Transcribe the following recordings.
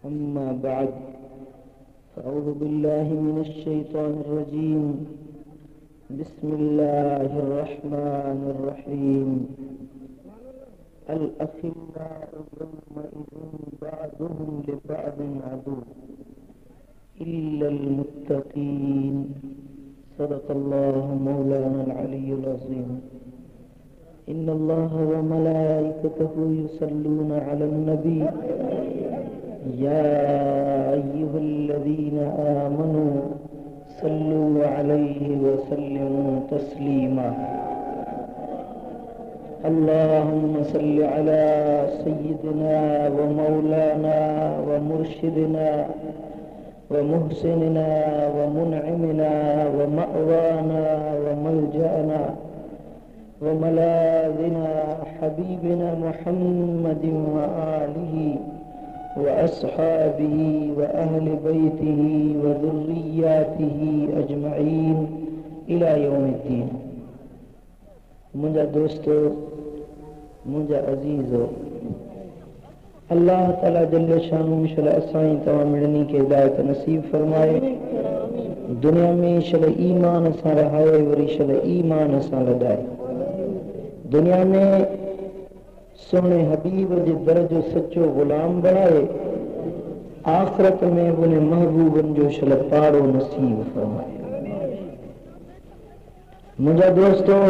أما بعد فأعوذ بالله من الشيطان الرجيم. بسم الله الرحمن الرحيم. الأخلاء يومئذ بعضهم لبعض عدو إلا المتقين. صدق الله مولانا العلي العظيم. إن الله وملائكته يصلون على النبي يا أيها الذين آمنوا صلوا عليه وسلموا تسليما. اللهم صل على سيدنا ومولانا ومرشدنا ومحسننا ومنعمنا ومأوانا وملجأنا وملاذنا حبيبنا محمد وآله وأصحابه وأهل بيته وذرياته أجمعين إلى يوم الدين. मुझा दोस्तों, मुझा अजीजो, अल्लाह ताला जल्ले शानु इंशाल्लाह असाई तवा मिलनी के हिदायत नसीब फरमाए। दुनिया में इंशाल्लाह ईमान सा रहाए और इंशाल्लाह ईमान सा लदाए। दुनिया में सोने हबीब जे दर्जो सच्चो गुलाम बनाए। आखिरत में उन्हें महबूबन जो शल पाड़ो नसीब फरमाए। मुझा दोस्तों,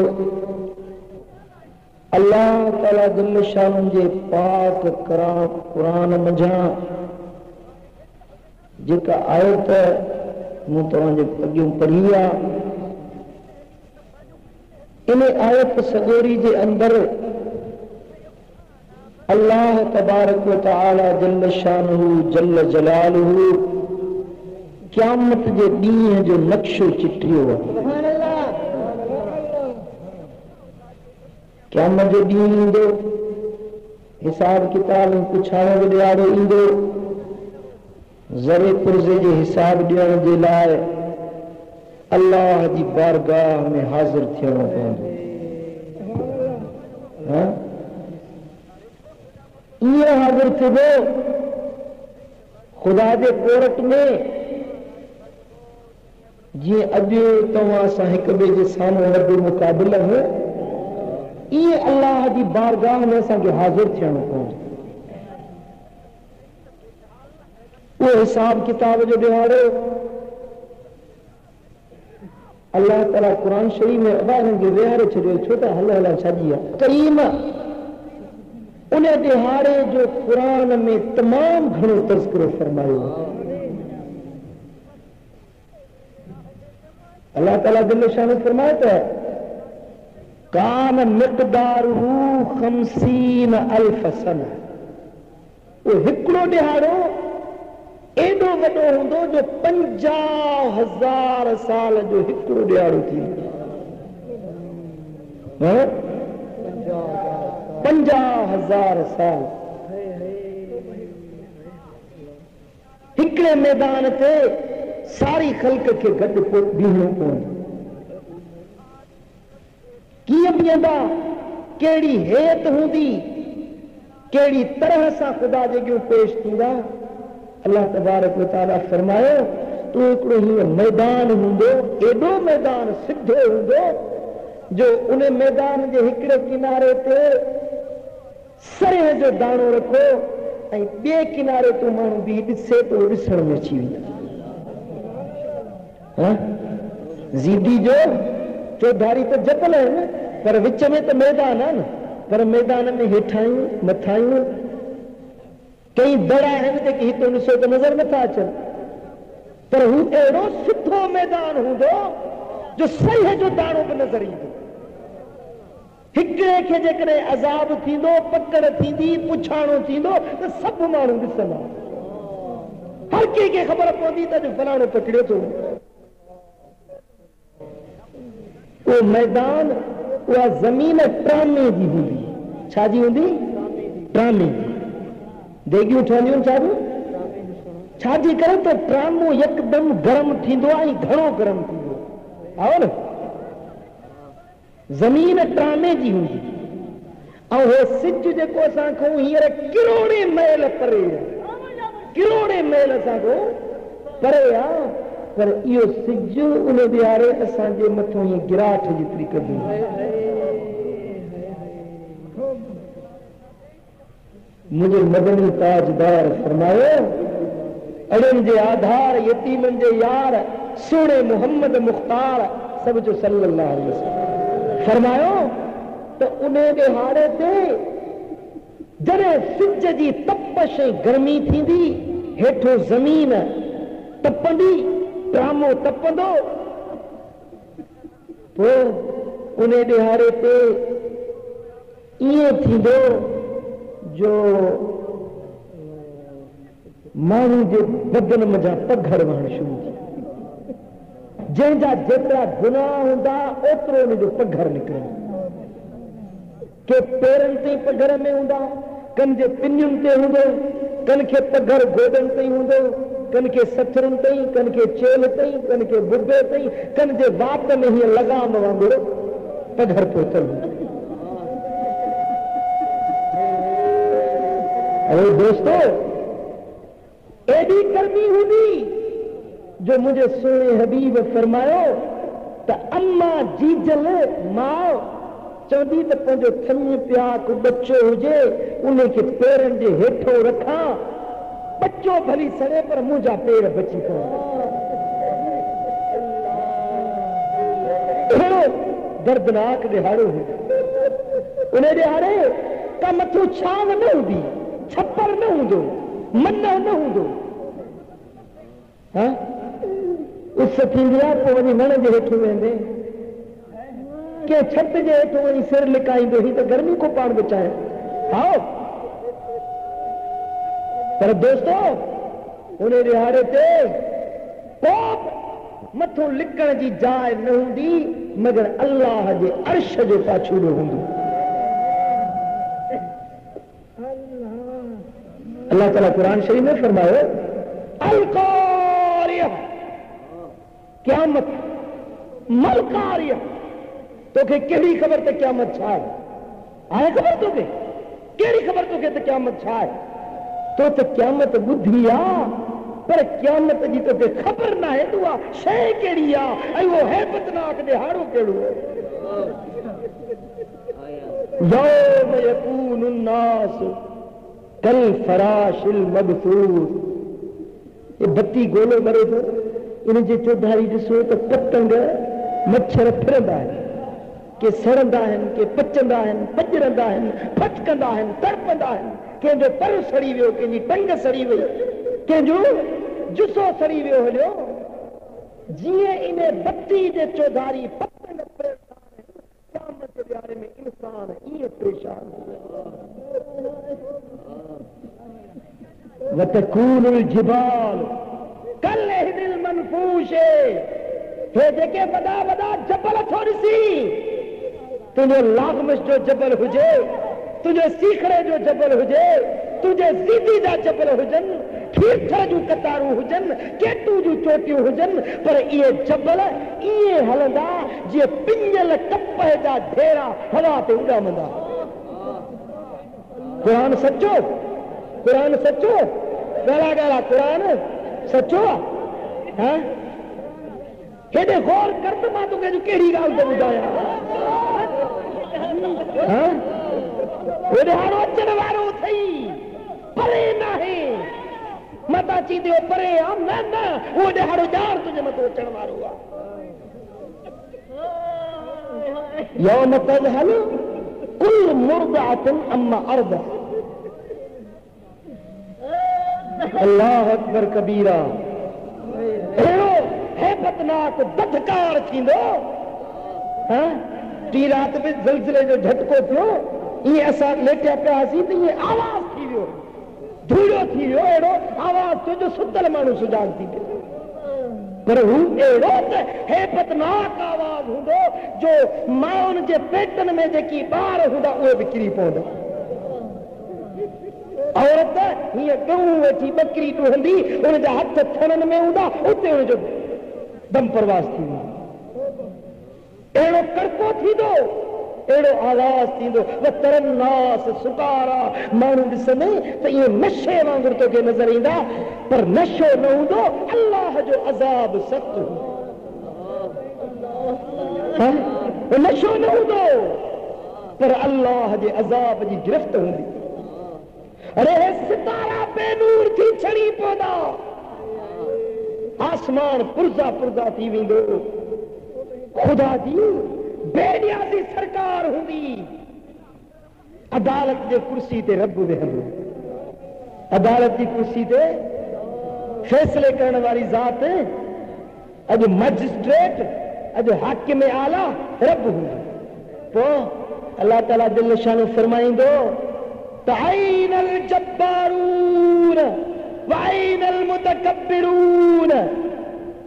अल्लाह ताला जल्ल शान जे पाक कुरान मझा जेका आयत मूं तव्हांजे अॻियों पढ़ी आहे, इन आयत सगोरी जे अंदर अल्लाह तबारक व तआला जल्ल शानहू जल्ल जलालहू क़यामत जे ॾींहं जो नक्शो चिटियो आहे। क़यामत जो ॾींहुं ईंदो, हिसाब किताब पुछाइण जो ॾियारो ईंदो। ज़रे पुर्ज़े जे हिसाब ॾियण जे लाइ अल्लाह जी बारगाह में हाज़िर थियणो पवंदो। ईअं हाज़िर थिबो ख़ुदा जे कोर्ट में जीअं अॼु तव्हां सां हिक ॿिए जे साम्हूं रब मुक़ाबिल हो, ईअं अल्लाह जी बारगाह में असांखे हाज़िर थियणो पवंदो। उहो हिसाब किताब जो ॾियारो अल्लाह ताला क़ुरान शरीफ में अबारनि खे विहारे छॾियो। छो त हल हला छाजी आहे करीम उन ॾिहाड़े जो क़ुरान में तमामु घणो तज़किरो फरमायो। अल्लाह ताला जल्ल शान फरमाए त कान मिक़दारुहु 50 अल्फ सना। वो हिकिड़ो ॾिहाड़ो एॾो वॾो हूंदो जो 50,000 साल जो हिकिड़ो ॾिहाड़ो थींदो। 50,000 साल हिकिड़े मैदान ते सारी ख़ल्क़ खे गॾु बीहणो पवंदो। कीअं बीहंदा, कहिड़ी हेत हूंदी, कहिड़ी तरह सां ख़ुदा जे अॻियां पेश थींदा। अल्लाह तबारक व तआला फरमायो तो हिकिड़ो हीअं मैदान हूंदो, एॾो मैदान सिधो हूंदो जो उन मैदान जे हिकिड़े किनारे ते सरेह जो दाणो रखो ऐं ॿिए किनारे तो माण्हू बि ॾिसे तो ॾिसण में अची वेंदा। ज़ीदी जो चौधारी त जबल आहिनि, पर विच में त मैदान आहे न। पर मैदान में हेठायूं मथायूं कई दड़ा आहिनि जेके हिते ॾिसो त नज़र नथा अचनि, पर हू अहिड़ो सुठो मैदान हूंदो जो सरीह जो दाणो बि नज़र ईंदो। हिकिड़े खे जेकॾहिं अज़ाब थींदो, पकड़ थींदी, पुछाणो थींदो त सभु माण्हू ॾिसंदा। हर कंहिंखे ख़बर पवंदी त फलाणो पकड़ियो थो। वो मैदान, उहा ज़मीन ट्रामे जी हूंदी। छा जी हूंदी? ट्रामे जी। देगियूं ठहंदियूं आहिनि छाजी करे त ट्रामो यकदमि गरम थींदो आहे ऐं घणो गरम थींदो आहे न। ज़मीन ट्रामे जी हूंदी ऐं हो सिज जेको असां खां हींअर किरोड़े मैल परे, किरोड़ मेल असांजो परे आ, पर इहो सिज उन ॾियारे असांजे मथों ईअं गिराठ जेतिरी कढी। मुंहिंजे मदनी ताजदार फरमायो, अड़ियुनि जे आधार, यतीमनि जे यार, सोणे मुहम्मद मुख्तार सब जो सल्लल्लाहु अलैहि वसल्लम फरमायो त उन ॾिहाड़े ते जॾहिं सिज जी तपश ऐं गर्मी थींदी, हेठो ज़मीन तपंदी, ड्रामो तपंदो, पोइ उन ॾिहाड़े ते ईअं थींदो जो माण्हू जे बदन मज़ा पघर वहण शुरू थी, जंहिंजा जेतिरा गुनाह हूंदा ओतिरो उनजो पघर निकिरंदो। के पेरनि ताईं पघर में हूंदा, कन जे पिनियुनि ते हूंदो, कन खे पघर गोॾनि ताईं हूंदो, कन खे सथरुनि ताईं, कन खे चेल ताईं, कन खे बुबे ताईं, कन जे वात में हीअं लॻाम वांगुरु पघर पहुतल हूंदो। अरे दोस्तो, एॾी गर्मी हूंदी जो मुंहिंजे सोने हबीब फरमायो त अम्मा जीजल माउ चवंदी त पंहिंजो थन पिया को बच्चो हुजे, उनखे पेरनि जे हेठो रखां, बच्चो भली सड़े पर मुंहिंजा पेर बची पवंदा। अहिड़ो दर्दनाक ॾिहाड़ो हूंदो। उन ॾिहाड़े का मथो छांव न हूंदी, छप्पर न हूंदो, मन न हूंदो। उस थींदी आहे, पोइ वञी वण जे हेठि वेंदे, के छत जे हेठो वञी सिर लिकाईंदो, ही त गर्मी को पाण बचाए। आओ पर दोस्तो, उन ॾिहाड़े ते को मथो लिकण जी जाइ न हूंदी मगर अल्लाह जे अर्श जो पाछूड़ो हूंदो। अल्लाह ताला कुरान शरीफ में फरमायो, अल कारिया, क़यामत, मल कारिया। तोखे कहिड़ी ख़बर त क़यामत छा आहे? आहे ख़बर तोखे? कहिड़ी ख़बर तोखे त क़यामत छा आहे? तो त क़यामत ॿुधी आहे, पर क़यामत जी तोखे ख़बर न आहे तूं शइ कहिड़ी आहे ऐं उहो हैबतनाक ॾिहाड़ो कहिड़ो आहे। यौम यकूनु नास कल फराशिल मबसूस। ये बत्ती गोलो मरे थो, इन जे चौधारी ॾिसो त पतंग मच्छर फिरंदा आहिनि, के सड़ंदा आहिनि, के पचंदा आहिनि, पजरंदा आहिनि, फटकंदा आहिनि, तड़पंदा आहिनि। कंहिंजो पर सड़ी वियो, कंहिंजी टंग सड़ी वई, कंहिंजो जुसो सड़ी वियो हलियो। जीअं इन बत्ती जे चौधारी पतंग परेशान आहिनि, क़यामत जे ॾियारे में इंसान ईअं परेशान वतकूनुल जिबाल कल हिदिल मनफूशे। हे जेके वॾा वॾा जबल थो ॾिसी, तुंहिंजो लागमश जो जबल हुजे, तुंहिंजो सीखड़े जो जबल हुजे, तुंहिंजे ज़ीदी जा जबल हुजनि, खीरथर जूं कतारूं हुजनि, केटू जूं चोटियूं हुजनि, पर इहे जबल ईअं हलंदा जीअं पिंजल कपह जा ढेरा हवा ते उॾामंदा। कुरान सचो, कुरान सचो, ॻाल्हा ॻाल्हा कुरान सचो आहे। हेॾे गौर कर त मां तोखे कहिड़ी ॻाल्हि थो ॿुधायां। ॾिहाड़ो अचण वारो अथई, परे नाहे। मता चींदे परे आहे, न न, उहो ॾिहाड़ो ॼाण तुंहिंजे मथां अचण वारो आहे। यौम तज़हलु कुल्लु मुर्दिअतिन अम्मा अर्दअत। अल्लाह अकबर कबीरा। अहिड़ो हैबतनाक बदकार थींदो। टी रात में ज़लज़ले जो झटको थियो, ईअं असां लेटिया पियासीं त ईअं आवाज़ थी वियो, धूड़ो थी वियो, अहिड़ो आवाज़ थियो जो सुतल माण्हू सुजाग थी पियो। पर हू अहिड़ो त हैबतनाक आवाज़ हूंदो जो माउनि जे पेटनि में जेकी ॿार हूंदा उहे बि किरी पवंदा। औरत हीअं गऊं वेठी ॿकरी ॾुहंदी, हुनजा हथ थणनि में हूंदा, उते हुनजो दम परवास थी वेंदो। अहिड़ो कड़को थींदो एड़ो आवाज थींदो व तरन्नास सुकारा माण्हू ॾिसंदे त इहो नशे वांगुरु तोखे नज़र ईंदा पर नशो न हूंदो अल्लाह जो अज़ाब सख़्त हूंदो नशो न हूंदो पर अल्लाह जे अज़ाब जी गिरफ़्त हूंदी अरे सितारा बेनूर थी छड़ी पवंदा आसमान पुरजा पुरजा थी वेंदो खुदा जी बेनियाज़ी सरकार हूंदी अदालत जे कुर्सी ते रब वेहंदो अदालत जी कुर्सी ते फैसले करण वारी ज़ात अॼु मजिस्ट्रेट अॼु हाकिम आला रब हूंदो पोइ अल्लाह ताला जल्ल शानो फरमाईंदो तआइनल जब्बारून वाइनल मुतकब्बिरून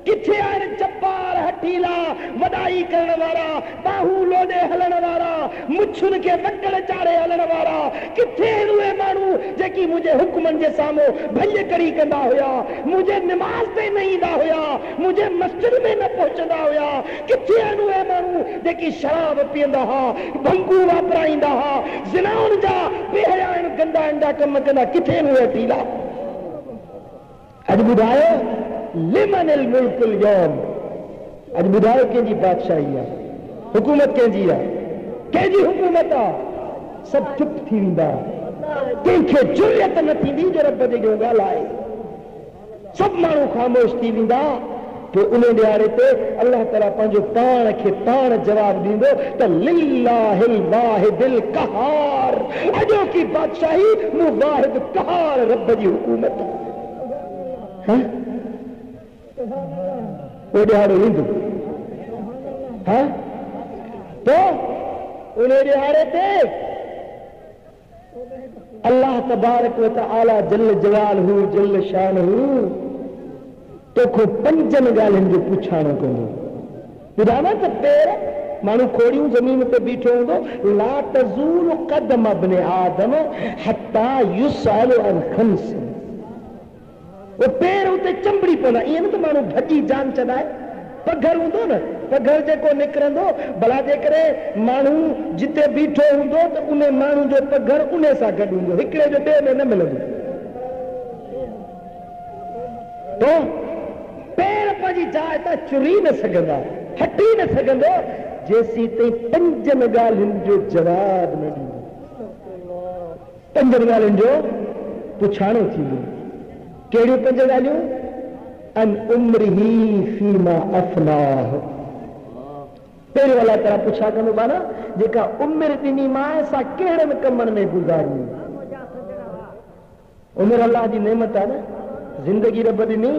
किथे आहिनि जब्बार हठीला वॾाई करण वारा बाहू लोॾे हलण वारा मुछुनि खे वकड़ चाढ़े हलण वारा किथे आहिनि उहे माण्हू जेकी मुंहिंजे हुकमनि जे साम्हूं भॼ कड़ी कंदा हुया मुंहिंजे निमाज़ ते न ईंदा हुया मुंहिंजे मस्जिद में न पहुचंदा हुया किथे आहिनि उहे माण्हू जेकी शराब पीअंदा हुआ भंगू वापराईंदा हुआ ज़िनाउनि जा बेहया आहिनि गंदा अंडा कम कंदा किथे आहिनि उहे हठीला अॼु ॿुधायो लिमनिल मुल्कुल यौम अॼु ॿुधायो कंहिंजी बादशाही आहे हुकूमत कंहिंजी आहे कंहिंजी हुकूमत आहे सभु चुप थी वेंदा कंहिंखे जुर्यत न थींदी जो रब जे ॻाल्हि ॻाल्हाए सभु माण्हू ख़ामोश थी वेंदा पोइ उन ॾियारे ते अल्लाह ताला पंहिंजो पाण खे पाण जवाबु ॾींदो त लिल्लाहिल वाहिदिल क़हार अॼोकी बादशाही मूं वाहिद क़हार रब जी हुकूमत वो ॾियारो ईंदो तो उन ॾियारे ते अल्लाह तबारक व तआला जल जलालहू जल शानहू तोखो पंजनि ॻाल्हियुनि जो पुछाणो कंदो ॿुधायो त पेर माण्हू खोड़ियूं ज़मीन ते बीठो हूंदो ला तज़ूल क़दम इब्न आदम हत्ता युसअल अन खम्स वो पेर उते चंबड़ी पवंदा ईअं न त माण्हू भॼी जान छॾाए पघर हूंदो न पघर जेको निकिरंदो भला जेकॾहिं माण्हू जिते बीठो हूंदो त उन माण्हू जो पघर उन सां गॾु हूंदो हिकिड़े जो ॿिए में न मिलंदो तो पेर पंहिंजी जाइ तां चुरी न सघंदा हटी न सघंदो जेसीं ताईं पंजनि ॻाल्हियुनि जो जवाबु न ॾींदो पंजनि ॻाल्हियुनि जो पुछाणो थींदो कहिड़ियूं पंज ॻाल्हियूं अन उम्रिही फीमा अफनाह पहिरियों अल्लाह ताला पुछा कंदो बाना जेका उमिरि ॾिनी मां सा कहिड़नि कमनि में गुज़ारी उमिरि अल्लाह जी नेमत आहे न ज़िंदगी रब ॾिनी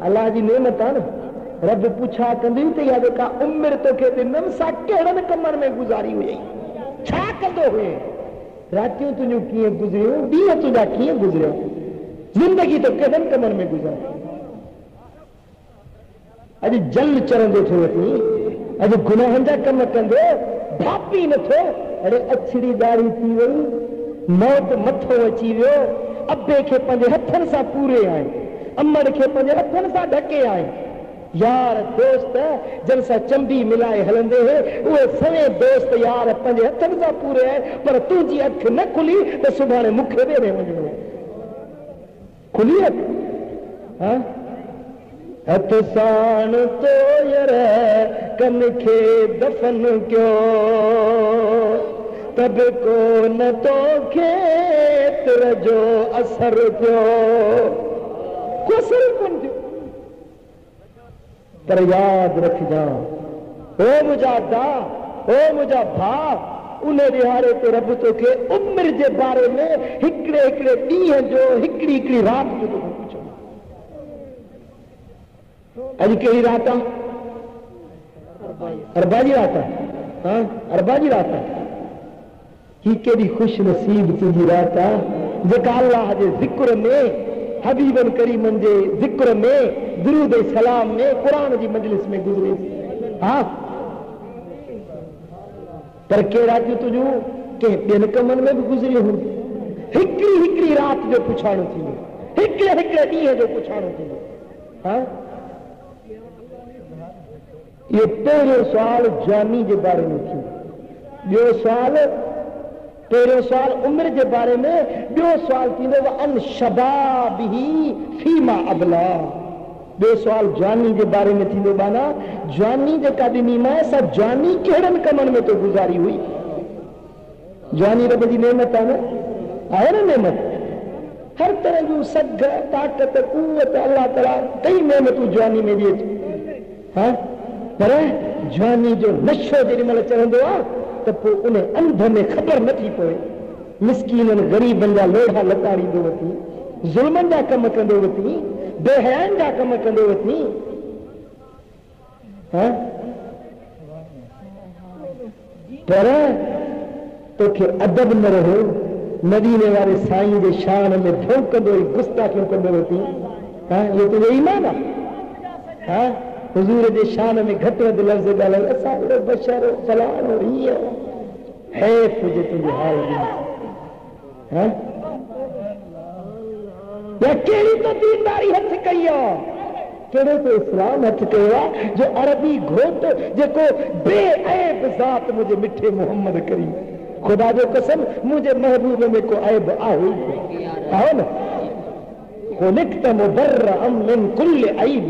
अल्लाह जी नेमत आहे न रब पुछा कंदी त इहा जेका उमिरि तोखे ॾिनमि सा कहिड़नि कमनि में गुज़ारी हुई छा कंदो हुए रातियूं तुंहिंजूं कीअं गुज़रियूं ॾींहं तुंहिंजा कीअं गुज़रिया जिंदगी तो कदम कमर में गुज़ार अॼु जल चरंदो थो वठी अॼु गुनाहनि जा कम कंदो भापी नथो अड़े अछड़ी दाढ़ी थी वई मौत मथो अची वियो अबे खे पंहिंजे हथनि सां पूरे आए अमड़ खे पंहिंजे हथनि सां ढके आए यार दोस्त जन सां चंबी मिलाए हलंदे हुए उहे सवे दोस्त यार पंहिंजे हथनि सां पूरे आए पर तुंहिंजी अखि न खुली त सुभाणे मूंखे ॿिए में वञिणो खुली हथ साण तो यर कन खे दफन क्यो तब को न तो खेतर जो असर थियो को असर कोन थियो पर याद रखजा ओ मुंहिंजा दा ओ मुंहिंजा भाउ उन ॾियारे ते रब तोखे उमिरि जे बारे में हिकिड़े हिकिड़े ॾींहं जो हिकिड़ी हिकिड़ी राति जो तोखे पुछो अॼु कहिड़ी राति आहे अरबा जी राति आहे अरबा जी राति आहे ही केॾी ख़ुशि नसीब तुंहिंजी राति आहे जेका अल्लाह जे ज़िक्र में हबीबन करीमन जे ज़िक्र में दुरूद सलाम में क़ुरान जी मजलिस में गुज़रे हा पर के रातियूं तुंहिंजूं कंहिं ॿियनि कमनि में बि गुज़रियूं हूंदियूं हिकिड़ी हिकिड़ी राति जो पुछाणो थींदो हिकिड़े हिकिड़े ॾींहं जो पुछाणो थींदो हा इहो पहिरियों सुवाल जानी जे बारे में थींदो ॿियो सुवाल, पहिरियों सुवाल उम्र जे बारे में, ॿियो सुवाल थींदो अन शबाबिही फीमा अबला। ॿियो सुवाल जवानी जे बारे में थींदो, बाना जवानी जेका ॾिनी मां सा जवानी कहिड़नि कमनि में तो गुज़ारी हुई। जवानी रब जी नेमत आहे न, आहे न नेमत, हर तरह जूं सघ ताक़त कुवत अल्लाह ताला कई नेमतूं जवानी में ॾिए थो। हाँ, पर जवानी जो नशो जेॾी महिल चढ़ंदो आहे त पोइ उन अंध में ख़बर नथी पवे। मिसकीननि ग़रीबनि जा लोढ़ा लताड़ींदो वठी, ज़ुल्मनि जा कम कंदो वठी, बेहयानि जा कम कंदो वठी। हाँ, पर तोखे अदब न रहो, मदीने वाले साईं जे शान में भौंकंदो गुस्ताखियूं कंदो वठी। हाँ, इहो तुंहिंजो ईमान आहे। हाँ, हुजूर जे शान में घटि वधि लफ़्ज़ ॻाल्हायो, असां अहिड़ो बशर फलाणो हीअ, हैफ़ हुजे तुंहिंजे हाल में। हाँ, या कहिड़ी तो दीनदारी हथ कई आहे, कहिड़ो तो इस्लाम हथ कयो आहे जो अरबी घोट जेको बेऐब ज़ात मुंहिंजे मिठे मोहम्मद करी। खुदा जो कसम मुझे महबूब में को ऐब आहे न। खुलिक़्त मुबर्रअम मिन कुल्लि ऐब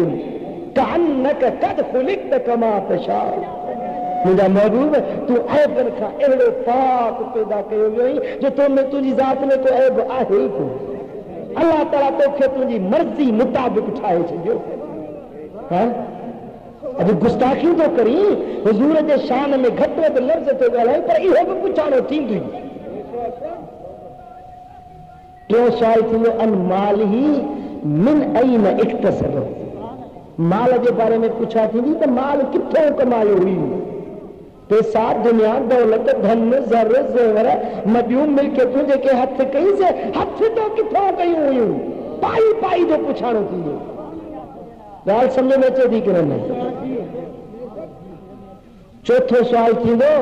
कअन्नक क़द खुलिक़्त कमा तशा। मुंहिंजा महबूब तूं ऐबनि खां अहिड़ो पाक पैदा कयो वियो जो तो में तुंहिंजी ज़ात में को ऐब आहे ई कोन। अल्लाह ताला तोखे तुंहिंजी मर्ज़ी मुताबिक़ ठाहे छॾियो। हाँ, अॼु गुस्ताखियूं तो करी, हुजूर जे शान में घटि वधि लफ़्ज़ तो ॻाल्हाए, पर इहो बि पुछाणो थींदी। टियों सुवाल थींदो अन मालिही मिन ऐन इक्तसब। माल जे बारे में पुछा थींदी त माल किथों कमायो हुई। पैसा, दुनिया, दौलत, धन, ज़र, ज़ेवर, मदियूं, मिल्कियतूं जेके हथ कई से हथ तो किथों कयूं हुयूं, पाई पाई जो पुछाणो थींदो। ॻाल्हि सम्झ में अचे थी कि न? चौथो सुवाल थींदो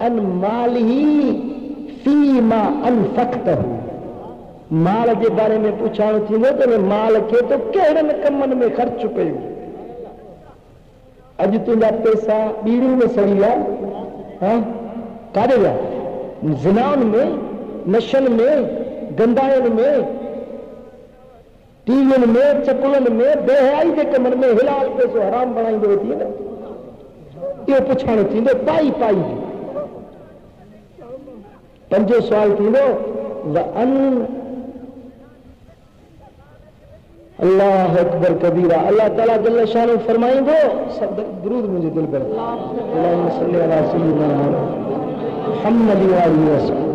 अन मालिही फीमा अनफ़क़तहू। माल जे बारे में पुछाणो थींदो त माल खे तो कहिड़नि कमनि में ख़र्च कयो। अॼु तुंहिंजा पैसा बीड़ियूं में सड़ी विया, हाँ, काॾे विया? ज़िनाउनि में, नशनि में, गंदायुनि में, टीवियुनि में, चकुलनि में, बेहयाई जे कमनि में हिलाल पैसो हराम बणाईंदो वठी न। इहो पुछाणो थींदो पाई पाई। पंजो सुवाल थींदो वअन अल्लाह अकबर कबीरा। अल्लाह ताला जल्ल शानो फरमाईंदो, सब दुरूद मुझे दिल पर, अल्लाहुम्मा सल्ली अला सय्यिदिना मुहम्मद व आलिहि वसल्लम।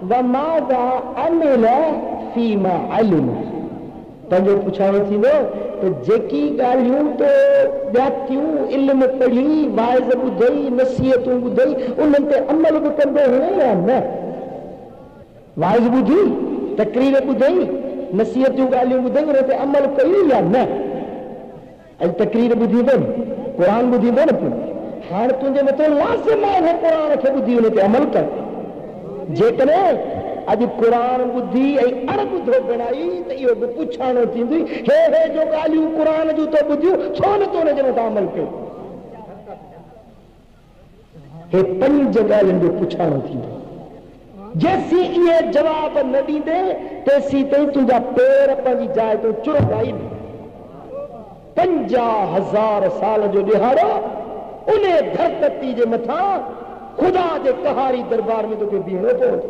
व माज़ा अमिल फीमा अलिम। पंहिंजो पुछाणो थींदो त जेकी ॻाल्हियूं तो ॿियाथियूं, इल्म पढ़ी, वाइज़ ॿुधई, नसीहतूं ॿुधई, उन्हनि ते अमल बि कंदो हुयो या न? वाइज़ ॿुधी, तकरीर ॿुधई, नसीहतूं ॻाल्हियूं ॿुधई, उन ते अमल कई या न? अॼु तकरीर ॿुधींदो न, क़ुरान ॿुधींदो न, पोइ हाणे तुंहिंजे मथां लाज़िम आहे उन क़ुरान खे ॿुधी उन ते अमल कर। जेकॾहिं अॼु क़ुरान ॿुधी ऐं अणॿुधो बणाई त इहो बि पुछाणो थींदी, हे हे जो ॻाल्हियूं क़ुरान जूं तो ॿुधियूं, छो न तो उन जे मथां अमल कयो? हे 5 ॻाल्हियुनि जो पुछाणो थींदो। जेसी इहे जवाब न ॾींदे तेसी ताईं तुंहिंजा पेर पंहिंजी जाइ तो चुरंदा ई न। 50,000 साल जो ॾिहाड़ो उन धरती जे मथां खुदा जे कहारी दरबार में तोखे बीहणो पवंदो।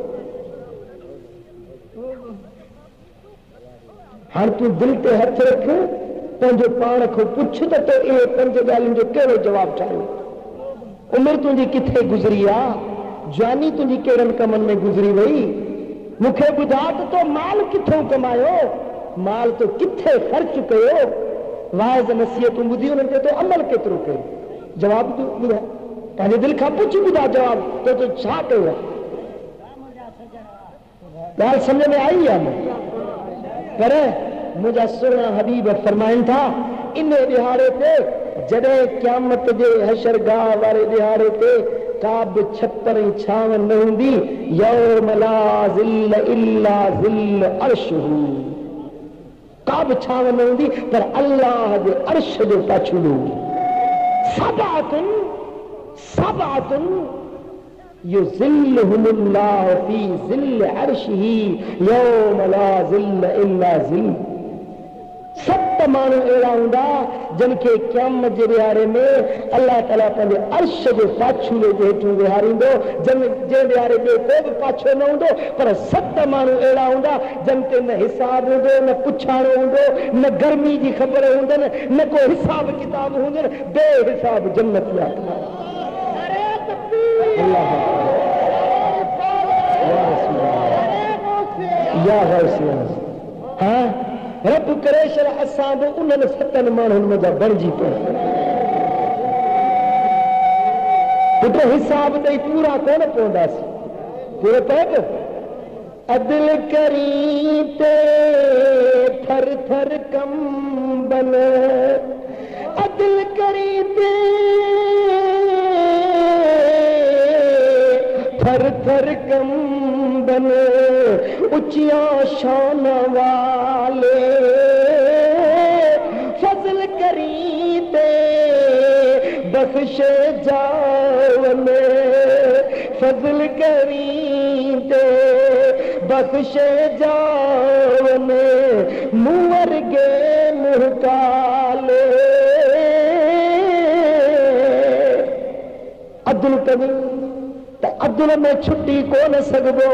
हाणे तूं दिलि ते हथ रख, पंहिंजो पाण खां पुछ त तो इहे 5 ॻाल्हियुनि जो कहिड़ो जवाबु ठाहियो। उमिरि तुंहिंजी किथे गुज़री आहे, जवानी तुंहिंजी कहिड़नि कमनि में गुज़री वई, मूंखे ॿुधा त तो माल किथों कमायो, माल तो किथे ख़र्च कयो, वाइज़ नसीहतूं ॿुधी उन्हनि ते तो अमल केतिरो कयो? जवाब तूं ॿुधाए, पंहिंजे दिलि खां पुछ, ॿुधा जवाब तो छा कयो आहे? ॻाल्हि सम्झ में आई आहे न? पर मुंहिंजा सुहिणा हबीब फरमाइनि था इन ॾिहाड़े ते, जॾहिं क़यामत जे हशरगाह वारे ॾिहाड़े ते का बि छतर ऐं छांव न हूंदी, यौम ला ज़िल्ल इल्ला ज़िल्ल अर्शहू। का बि छांव न हूंदी पर अल्लाह जे अर्श जो पाछूलो। सबअतुन सबअतुन युज़िल्लुहुमुल्लाहु फी ज़िल्लि अर्शिही यौम ला ज़िल्ल इल्ला ज़िल्ल। सत माण्हू अहिड़ा हूंदा जिन खे क़यामत जे ॾियारे में अल्लाह ताला पंहिंजे अर्श जे पाछूले जे हेठूं विहारींदो, जंहिं ॾियारे ॿियो को बि पाछो न हूंदो। पर सत माण्हू अहिड़ा हूंदा जिन ते न हिसाब हूंदो, न पुछाणो हूंदो, न गर्मी जी ख़बर हूंदनि, न को हिसाब किताब हूंदनि, बेहिसाब जन्नत जा। हाँ रब करे शर असां बि उन्हनि सतनि माण्हुनि मज़ा बणिजी पए। पुट हिसाब ॾेई पूरा कोन पवंदासीं, पूरो पए पियो। अदिल करी ते थर थर कंबन, अदिल करी ते थर थर कंबन, ऊंचिया शान वाले फजल करी ते बख्शे जावन, फजल करी ते बख्शे जावन, मुंवर गे मुहकाले। अब्दुल करीम अब्दुल में छुट्टी को न सघबो,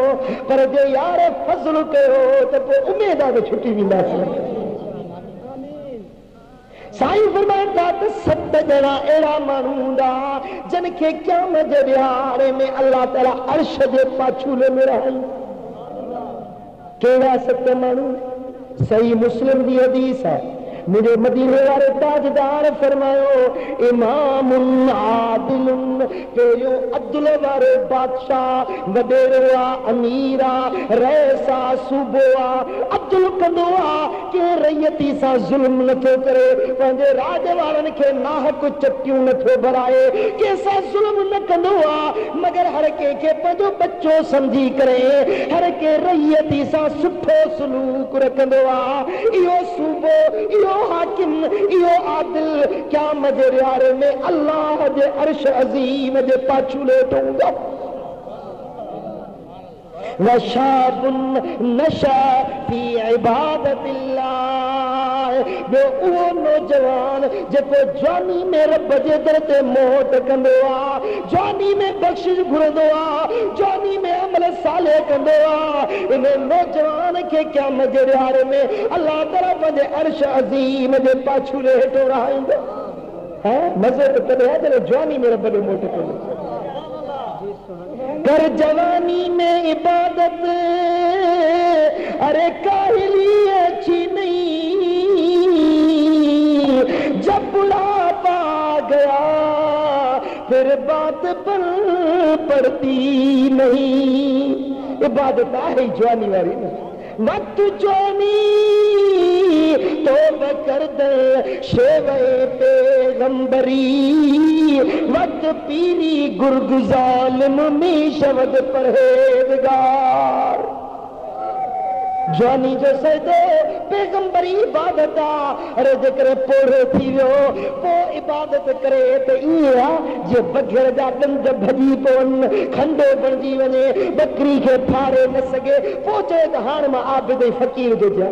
पर जे यार फज़ल कयो त पोइ उमेद आहे त छुटी वेंदासीं। साईं फरमाइनि था त सत ॼणा अहिड़ा माण्हू हूंदा जिन खे क़यामत जे ॾियारे में अल्लाह ताला अर्श जे पाछूले में रहनि। कहिड़ा सत माण्हू? सही मुस्लिम जी हदीस आहे। मुझे मदीने वाले ताजदार फरमायो, इमामुन आदिलुन, पहिरियों अदल वारो बादशाह, वडेरो आहे, अमीर आहे, रईस आहे, सूबो आहे, अदल कंदो आहे कि रैयती सां ज़ुल्म नथो करे, पंहिंजे राज वारनि खे नाहक चटियूं नथो भराए, कंहिंसां ज़ुल्म न कंदो आहे, मगर हर कंहिंखे पंहिंजो बच्चो समझी करे हर के रैयती सां सुठो सलूक रखंदो आहे। इहो सूबो, इहो हाकिम, इहो आदिल क़यामत जे ॾियारे में अल्लाह जे अर्श अज़ीम जे पाछूले हूंदो। वशाबुन नशा फी इबादतिल्लाह, ॿियो उहो नौजवान जेको जवानी में रब जे दर ते मोहत कंदो आहे, जवानी में बख़्शिश घुरंदो आहे, जवानी में अमल साले कंदो आहे। इन नौजवान खे क़यामत जे ॾियारे में अल्लाह ताला पंहिंजे अर्श अज़ीम जे पाछूले हेठो रहाईंदो। मज़ो त तॾहिं आहे जॾहिं जवानी में रब ॾे मोहत कंदो। कर जवानी में इबादत, अरे काहिली अच्छी नहीं, जब बुढ़ापा गया फिर बात पर पड़ती नहीं। इबादत आहे जवानी वारी न, वक्त जवानी तो बकर दे शेवे पैगंबरी, वक्त पीरी गुरगुजालिम में शब्द परहेजगार। जवानी जो सजदो पैगंबरी इबादत आहे। अरे जेकर पोढ़ो थी वियो पोइ इबादत करे त ईअं आहे जे बघिड़ जा ॾंद भॼी पवनि, खंडो बणिजी वञे, बकरी खे फाड़े न सघे, पोइ चए त हाणे मां आबिद फ़कीर जो थियां।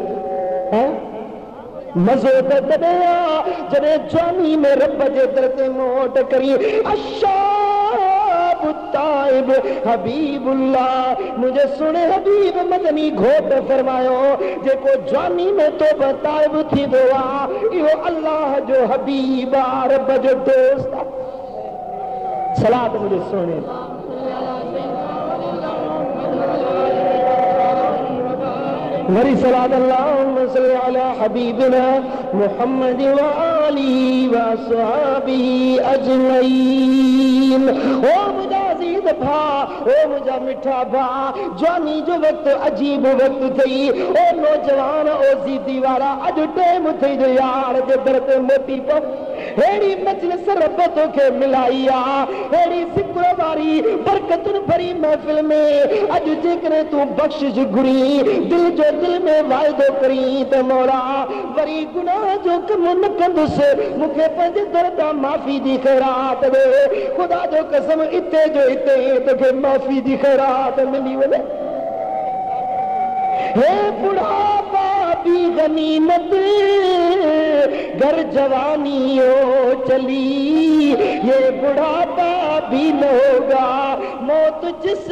मज़ो त तॾहिं आहे जॾहिं जवानी में रब जे दर ते मोहट करी। अशाब ताइब हबीबुल्लाह, मुझे सुने हबीब मदनी घोट फरमायो, जेको जवानी में तौबा ताइब थींदो आहे इहो अल्लाह जो हबीब आहे, रब जो दोस्त आहे। सलात मुझे सुने वरी सलात अल्लाहुम्मा सल्ली अला हबीबिना मुहम्मद व आलिहि व अस्हाबिहि अजमईन। ओ मुझा अज़ीज़ भा, ओ मुझा मिठा भा, जवानी जो वक्त अजीब वक्त थई। ओ नौजवान, ओ ज़िद्दी वारा, अॼु टाइम थई जो यार जे दर ते मोटी पव। हेड़ी मजलिस रब तोखे मिलाइया, हेड़ी ज़िक्र वारी बरकतुन भरी महफिल में अज जेकरे तू बख्शिश घुरी दिल जो दिल में वायदो करी त मौला वरी गुनाह जो कम न कंदुसि, मूंखे पंहिंजे दर तां माफ़ी दी ख़ैरात दे। खुदा जो कसम इते जो इते तोखे माफ़ी दी ख़ैरात मिली वञे। हे बुढ़ापा भी गनीमत घर जवानी हो चली, ये बुढ़ापा भी न होगा मौत जिस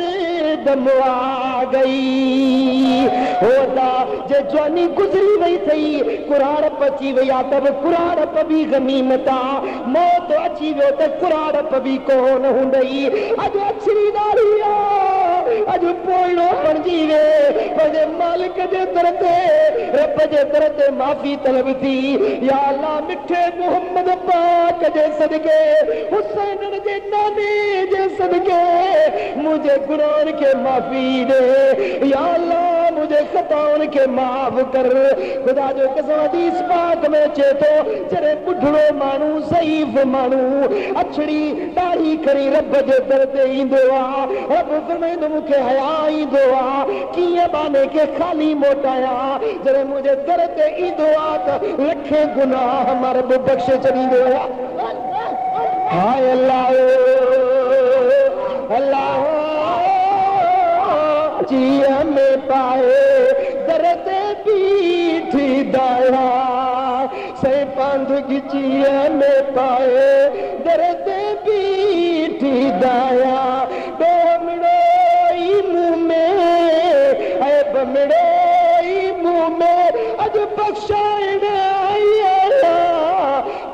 दम आ गई। होता जे जवानी गुजरी वही थई कुराड़प अची वही आ तब कुराड़प भी गनीमत आ, मौत अची वियो त कुराड़प भी कोन हूंदई। अज अछरी दाढ़ी आ अज पोइणो बणजी वे पंहिंजे मालिक जे दर ते रब जे दर ते माफ़ी तलब थी। या अल्लाह मिठे मोहम्मद पाक जे सदके हुसैन जे नाने जे सदके मुझे गुनाहन के माफ़ी दे। या अल्लाह मुझे खताउन के माफ़ कर। खुदा जो कसम हदीस पाक में चेतो जरे बुढ़ड़ो मानू सईफ मानू अछड़ी दाढ़ी करी रब जे दर ते ईंदो आ, रब फरमाईंदो मूंखे हया ईंदो आ कीअं बाने के खाली मोटाया। जरे मुझे दर ते ईंदो आ त लखे गुनाह मां रब बख्शे छॾींदो आ। हाय अल्लाह अल्लाह जिया में पाए दर ते बीठी दाया से पंध जिया में पाए दर ते बीठी दाया। दो मिड़ोई मुँह में ऐब मिड़ोई मुँह में अज बख्शाइण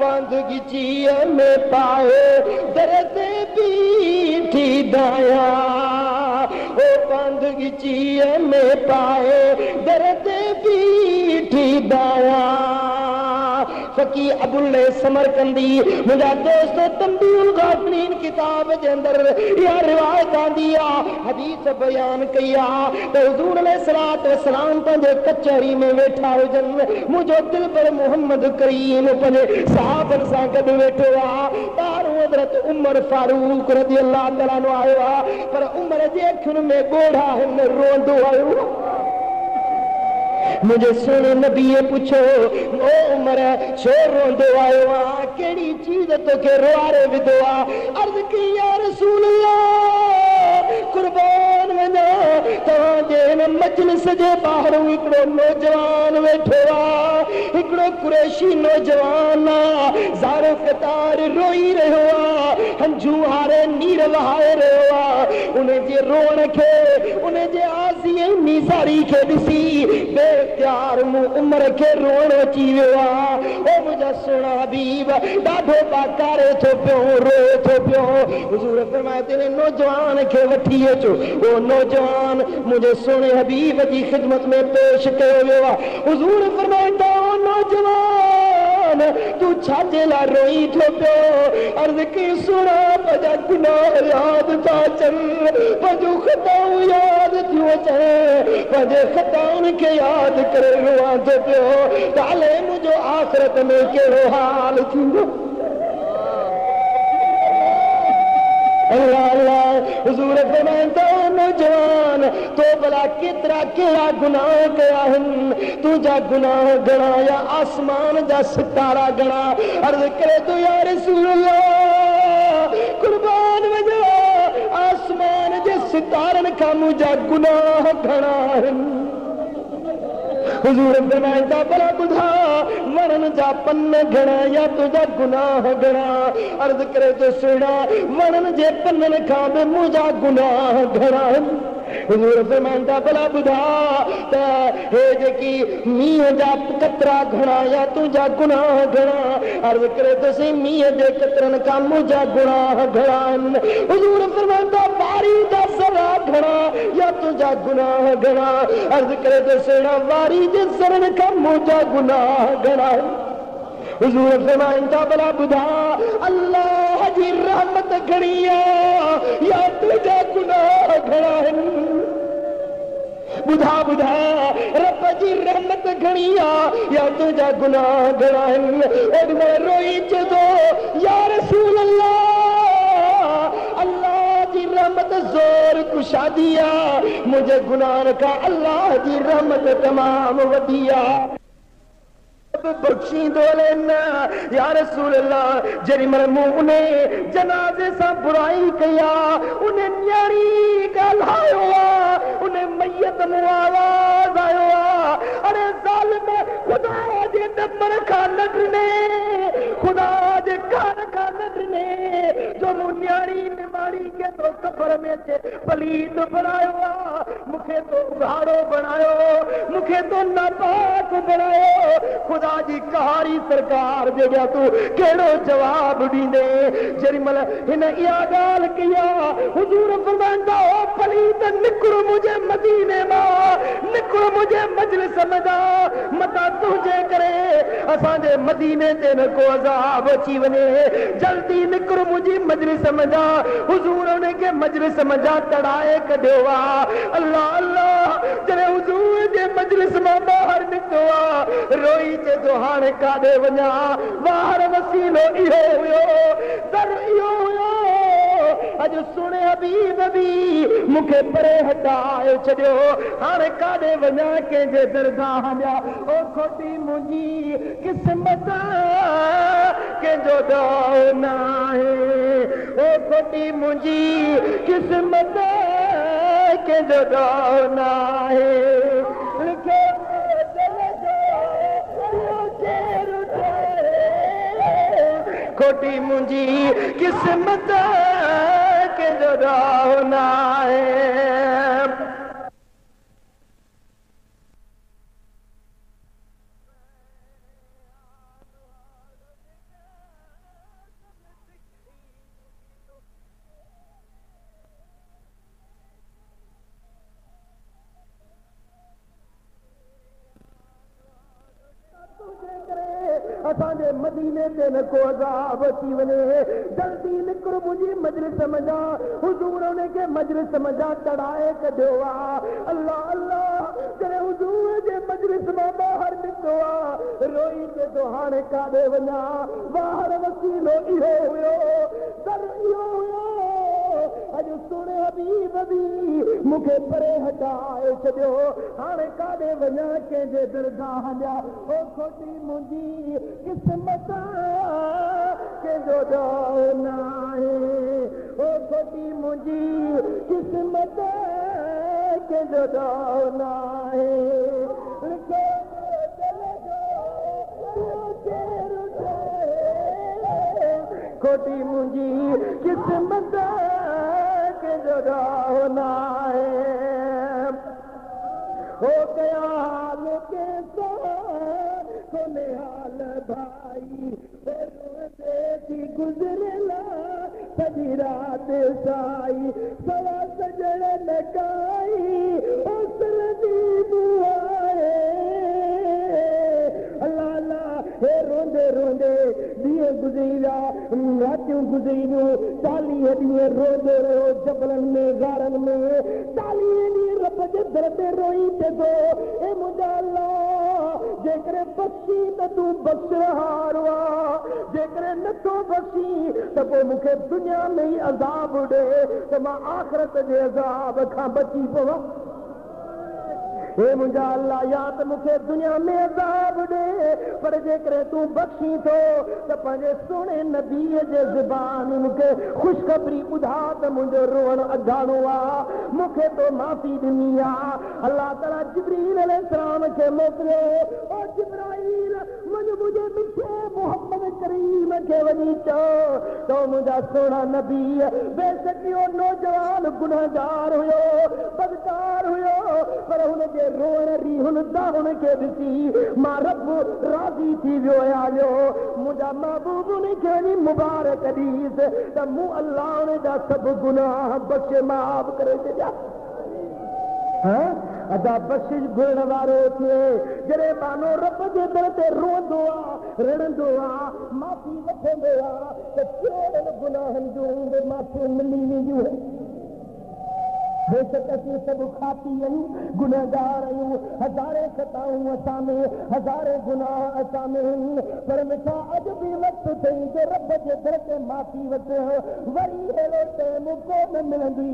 पंध जिया में पाए दर ते बीठी दाया। ओ पंध जिया में पाए दर ते बीठी दाया। फकी अबुल समरकंदी मुझा दोस्त तंबीउल गाफिलीन किताब के अंदर यह रिवायत आंदी आ हदीस बयान कया तो हुजूर अलैहिस्सलातु वस्सलाम पंहिंजे कचहरी में वेठा हुजन, मुझो दिल पर मोहम्मद करीम पंहिंजे सहाबन सां गॾु वेठो आ। तारो हज़रत उमर फारूक रज़ियल्लाहु तआला अन्हु आयो आ, पर उमर जे अखियुनि में ॻोढ़ा हिन रोंदो आयो। मुझे सोने नबी पूछो ओ उमर छो रोंदो आयो आ, केड़ी चीज तोखे रोआरे विधो आ। अर्ज़ की या रसूल अल्लाह कुर्बान वञा तव्हांजे हिन मजलिस जे ॿाहिरि हिकिड़ो नौजवान वेठो आ, हिकिड़ो कुरैशी नौजवान आ, ज़ारो कतार रोई रहियो आ, हंझू हारे नीर वहाए रहियो आ। उन जे रोअण खे उन जे आसी ऐं नीसारी खे ॾिसी बेख्तियार मूं उमर खे रोअण अची वियो आ। ओ मुंहिंजा सुहिणा हबीब ॾाढो बाकारे थो पियो रोए थो पियो। हुज़ूर फरमाए तेरे नौजवान खे वठी अचो। ओ नौजवान मुंहिंजे सुहिणे हबीब जी ख़िदमत में पेश कयो वियो आहे। हुज़ूर फरमाईंदा ओ नौजवान तू छाजे लाइ रोई थो पियो। अर्ज़ की सुहिणा पंहिंजा गुनाह यादि था अचनि, पंहिंजो ख़ताऊं यादि थियूं अचनि, पंहिंजे ख़ताउनि खे यादि करे रोआं थो पियो त हले मुंहिंजो आख़िरत में कहिड़ो हाल थींदो। अल्लाह अल्लाह हुज़ूर फरमाईंदा नौजवान तो भला केतिरा कहिड़ा गुनाह कया आहिनि, तुंहिंजा गुनाह घणा या आसमान जा सितारा घणा। अर्ज़ करे तो या रसूल अल्लाह कुर्बान वञा आसमान जे सितारनि खां मुंहिंजा गुनाह घणा आहिनि। हुज़ूर फरमाईंदा भला ॿुधा वणनि जा पन घणा या तुंहिंजा गुनाह घणा। अर्ज़ करे तो सुहिणा वणनि जे पननि खां बि मुंहिंजा गुनाह घणा आहिनि। हुज़ूर फरमाईंदा भला ॿुधा त हे जेकी मींहं जा कतरा घणा या तुंहिंजा गुनाह घणा। अर्ज़ करे तो सही मींहं जे कतरनि खां मुंहिंजा गुनाह घणा आहिनि। हुज़ूर फरमाईंदा वारी जा ज़रा घणा या तुंहिंजा गुनाह घणा। अर्ज़ करे तो सुहिणा वारी जे ज़रनि खां मुंहिंजा गुनाह घणा आहिनि। हुज़ूर फरमाईंदा भला ॿुधा अल्लाह जी रहमत घणी आहे या तुंहिंजा गुनाह घणा आहिनि। ॿुधा ॿुधा रब जी रहमत घणिया या तुझा गुनाह घणा और मैं रोई जदो या रसूल अल्लाह अल्लाह जी रहमत जोर कुशा दिया मुझे गुनाह का अल्लाह जी रहमत तमाम वदिया बख्शी दो लेना या रसूल अल्लाह जरी मरमू ने जनाजे सा बुराई किया उन्हें न्यारी गलायो उन्हें मैयत मुआवाज आयो अरे जालिम खुदा जे दबर का नडने खुदा जे कार का नडने जो न्यारी निमारी के तो कब्र में से पलीत बनायो मुखे तो उघाड़ो बनायो मुखे तो नापाक बनायो खुदा जी कहारी सरकार दे गया तू केड़ो जवाब दींदे जरिमल हिन इया गाल किया हुजूर फरमांदा ओ पलीत निकल मुझे मदीने मां निकल मुझे मजलिस मदा मता तुझे करे असां जे मदीने ते न को अजाब अची वने जल्दी निकल मुझी मजलिस मदा हुजूर ने के मजलिस मदा तड़ाए कढियो वा अल्लाह अल्लाह जरे हुजूर जे मजलिस मां बाहर निकतो रोई जे तो हाणे काॾे वञा ॿाहिरि वसीलो इहो हुयो दर इहो हुयो अॼु सुणे हबीब बि मूंखे परे हटाए छॾियो हाणे काॾे वञा कंहिंजे दरगाह हलिया ओ खोटी मुंहिंजी क़िस्मत कंहिंजो ॾोह न आहे ओ खोटी मुंहिंजी क़िस्मत कंहिंजो ॾोह न आहे लिखियो खोटी मुंहिंजी क़िस्मत के ॾोह न आहे असांजे मदीने ते न को अज़ाब अची वञे जल्दी निकिर मुंहिंजी मजलिस मजा हुजूर ने के मजलिस मजा तड़ाए कढियो अल्लाह अल्लाह जॾहिं हुजूर जे मजलिस मां ॿाहिरि निकितो रोई जे तो हाणे काॾे वञा ॿाहिरि वसीलो इहो हुयो दर इहो हुयो अॼु सुणे हबीब बि मूंखे परे हटाए छॾियो हाणे काॾे वञा कंहिंजे दरगाह हलिया ओ खोटी मुंहिंजी क़िस्मत कंहिंजो ॾोह न आहे ओ खोटी मुंहिंजी क़िस्मत कंहिंजो ॾोह न आहे खोटी मुंहिंजी क़िस्मत कंहिंजो ॾोह न आहे हो कया हाल कंहिंसां कोने हाल भाई थी गुज़रियला सॼी राति साई सवा सजण न काई ओसर दी बुआए अल्लाह अल्लाह हे रोंदे रोंदे ॾींहं गुज़री विया रातियूं गुज़री वियूं 40 ॾींहं रोंदे रहियो जबलनि में गारनि में 40 ॾींहं रब जे दर ते रोई थे थो ए मुंहिंजा अल्लाह जेकॾहिं बख़्शी त तूं बख़्शहार आहे जेकॾहिं नथो बख़्शी त पोइ मूंखे दुनिया में ई अज़ाब ॾे त मां आख़िरत जे अज़ाब खां बची पवां हे मुंहिंजा अल्लाह या त मूंखे दुनिया में अज़ाब ॾे पर जेकॾहिं तूं बख़्शी थो त पंहिंजे सुहिणे नबीअ जे ज़बान मूंखे ख़ुशख़बरी ॿुधा त मुंहिंजो रोअण अघाणो आहे मूंखे तो माफ़ी ॾिनी आहे अल्लाह ताला जिब्रील अलैहिस्सलाम खे मोकिलियो ओ जिब्राईल मुंहिंजे मिठे मोहम्मद करीम खे वञी चओ तो मुंहिंजा सुहिणा नबी बेशक इहो नौजवान गुनहगार हुयो बदकार हुयो पर हुनजे रोअण रीहुन दाहुन खे ॾिसी मां रब राज़ी थी वियो आहियो मुंहिंजा महबूब खे वञी मुबारक ॾीस त मूं अल्लाह उन जा सभु गुनाह बख़्शे माफ़ करे छॾिया अदा बख़्शिश घुरण वारो थिए जॾहिं मानो रब जे दर ते रोंदो आहे रड़ंदो आहे माफ़ी वठंदो आहे त केरनि गुनाहनि जूं बि माफ़ियूं मिली वेंदियूं बेशक असीं सब खाती आहियूं, गुनहगार आहियूं, हज़ारे खताऊं असां में, हज़ारे गुनाह असां में आहिनि, पर मिठा अॼु बि वक़्तु अथई जो रब जे दर ते माफ़ी वठ। वरी अहिड़ो टाइम कोन मिलंदी,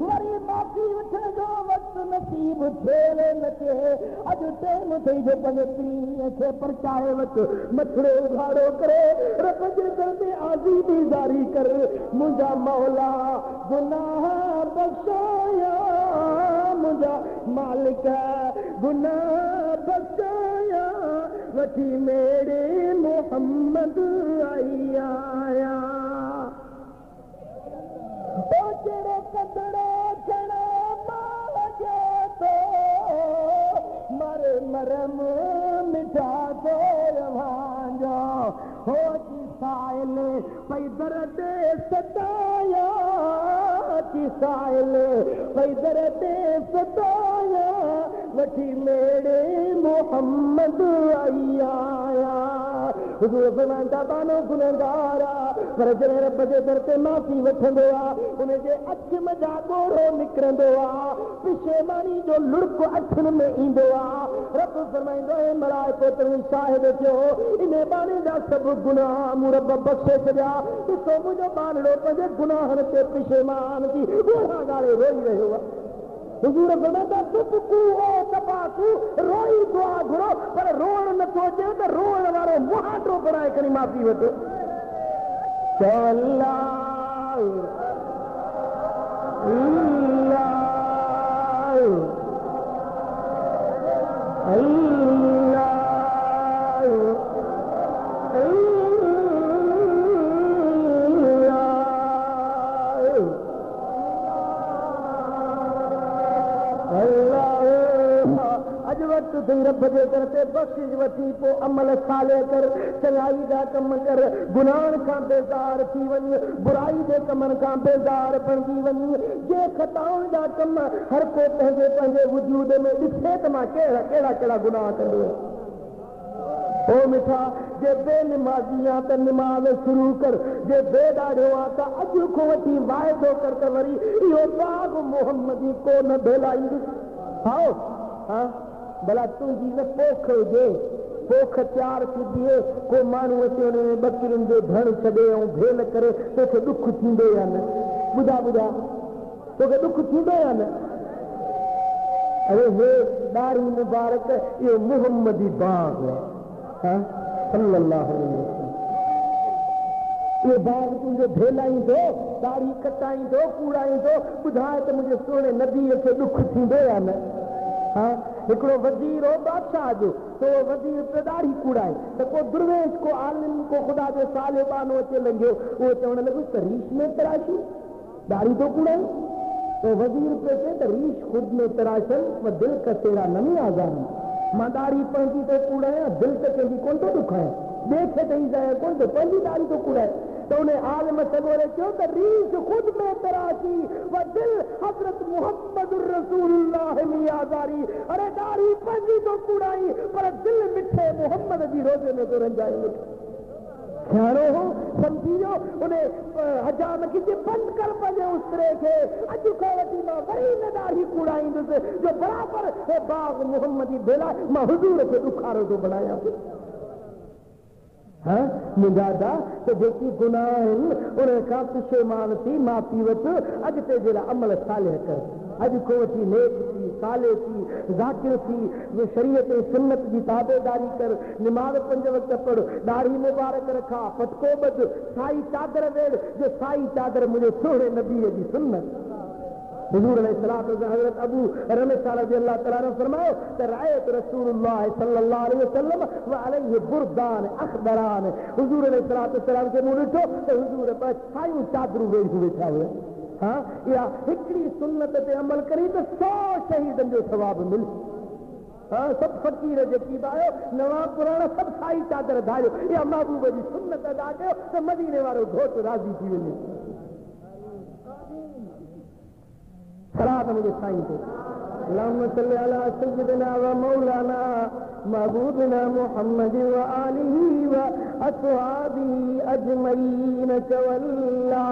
वरी माफ़ी वठण जो वक़्तु नसीब थिए न थिए। अॼु टाइम अथई जो पंहिंजे पीउ खे परचाए वठ, मथड़ो उघाड़ो करे रब जे दर ते आज़ीदी जारी कर। मुंहिंजा मौला गुनाह बख़्शाया, मुंहिंजा मालिक गुनाह बख़्शाया, वठी मेरे मोहम्मद आई आया। ओ जहिड़ो कदड़ो चढ़ो मांगे तो मरे मरम मिठा तो रवांजो हो जी साइल पई दर ते सताया, की साइल पई दर ते सताया, वठी मेरे मोहम्मद आई आया। हुजूर फरमाईंदा बानो गुनहगारा, पर जॾहिं रब जे दर ते माफ़ी वठंदो आहे, उन जे अख मज़ा ॻोढ़ो निकिरंदो आहे, पिशेमानी जो लुड़क अखियुनि में ईंदो आहे। रब फरमाईंदो आहे मलाइको तुम शाहिद थियो, इन बाणे जा सभु गुनाह मूं रब बख़्शे छॾिया। ॾिसो मुंहिंजो बानड़ो पंहिंजे गुनाहनि ते पिशेमान थी ॻोढ़ा ॻारे रोई रहियो आहे। हुजूर फरमाईंदा तुबकू ओ तबाकू, रोई दुआ घुरो, पर रोअण नथो अचे त रोअण वारो मुहांडो बणाए करे माफ़ी वठो। अल्लाह अल्लाह अज वक्त थी रब जे दर ते बख़्शिश वठी पोइ अमल साले कर, चङाई जा कम कर, गुनाहनि खां बेज़ार थी वञ, बुराई जे कमनि खां बेज़ार बणिजी वञ। जे खताउनि जा कम हर को पंहिंजे पंहिंजे वजूद में ॾिसे त मां कहिड़ा कहिड़ा कहिड़ा गुनाह कंदो आहियां। ओ मिठा जे बेनिमाज़ी आहे त निमाज़ शुरू कर, जे बेॾाढ़ियो आहे त अॼु खां वठी वाइदो कर त वरी इहो बाग़ मोहम्मदी को न बेलाईंदुसि। आओ हा भला तुंहिंजी न पोख हुजे, पोख तयारु थी बीहे, को माण्हू अचे हुन में ॿकिरियुनि जो धण छॾे ऐं भेल करे, तोखे ॾुख थींदो या न? ॿुधा ॿुधा तोखे ॾुख थींदो या न? अरे हे ॾाढ़ी मुबारक, इहो मुहम्मदी बाग़ आहे सल्लल्लाहु अलैहि वसल्लम। इहो बाग़ तुंहिंजो भेलाईंदो, ॾाढ़ी कटाईंदो, कूड़ाईंदो। ॿुधाए त मुंहिंजे सोने नबीअ खे ॾुख थींदो या न? हाँ हिकिड़ो वज़ीर हो बादशाह जो, तो वज़ीर पे ॾाढ़ी कूड़ाए त को दुर्वेश को आलिम को ख़ुदा जो साले बानो अचे लंघियो, उहो चवण लॻो त रीश में तराशी ॾाढ़ी तो कूड़ाए। तो वज़ीर पे चए त रीश खुद में तराशन व दिल का तेरा नमी आज़ादी, मां ॾाढ़ी पंहिंजी तो कूड़ायां, दिल त कंहिंजी कोन थो ॾुखायां, ॿिए खे ॾेई जाए कोन थो, पंहिंजी ॾाढ़ी तो कूड़ाए। तो उन्हें आलम सगोरे चयो त रीश खुद में तराशी व दिल हज़रत मुहम्मद रसूलुल्लाह में आज़ारी। अरे ॾाढ़ी पंहिंजी तो कूड़ाई, पर दिल मिठे मुहम्मद जी रोज़े में तो रंजाई। सियाणो हो सम्झी वियो, उन्हें हजाम खे बंदि कर पंहिंजे उस्तरे खे, अॼु खां वठी मां वरी न ॾाढ़ी कूड़ाईंदुसि जो बराबरि बाग़ मुहम्मदी बेला मां हुजूर खे ॾुखारो थो बणायां। हाँ मुंहिंजा त जेकी गुनाह आहिनि उन खां पिशेमान थी माफ़ी वठ, अॻिते जे लाइ अमल सालिह कर। अॼु को वठी नेक थी, साले थी, ज़ाकिर थी, शरीयत ऐं सुन्नत जी ताबेदारी कर, निमाज़ 5 वक़्त पढ़, ॾाढ़ी मुबारक रखा, पटको ॿध, साई चादर वेड़ जो साई चादर मुंहिंजे सोहणे नबीअ जी सुन्नत। हुजूर अलैहिस्सलाम हज़रत अबू रमसा रज़ियल्लाहु तआला अन्हु फरमायो त रायत रसूलुल्लाह सल्लल्लाहु अलैहि वसल्लम व अलैहि बुरदान अखदरान। हुजूर अलैहिस्सलाम खे मूं ॾिठो त हुजूर ॿ सायूं चादरूं वेही वेठा हुआ। हाँ इहा हिकिड़ी सुन्नत ते अमल करी त 100 शहीदनि जो सवाब मिले। हाँ सभु फ़कीर जेकी बि आयो, नवां पुराणा सभु साई चादर धारियो, इहा महबूब जी सुन्नत अदा कयो त मदीने वारो घोट राज़ी थी वञे। सलात मुंहिंजे साईं ते अल्लाहुम्मा सल्ली अला सय्यिदिना व मौलाना महबूबिना मुहम्मद व आलिही व अस्हाबिही अजमईन चवल्ला।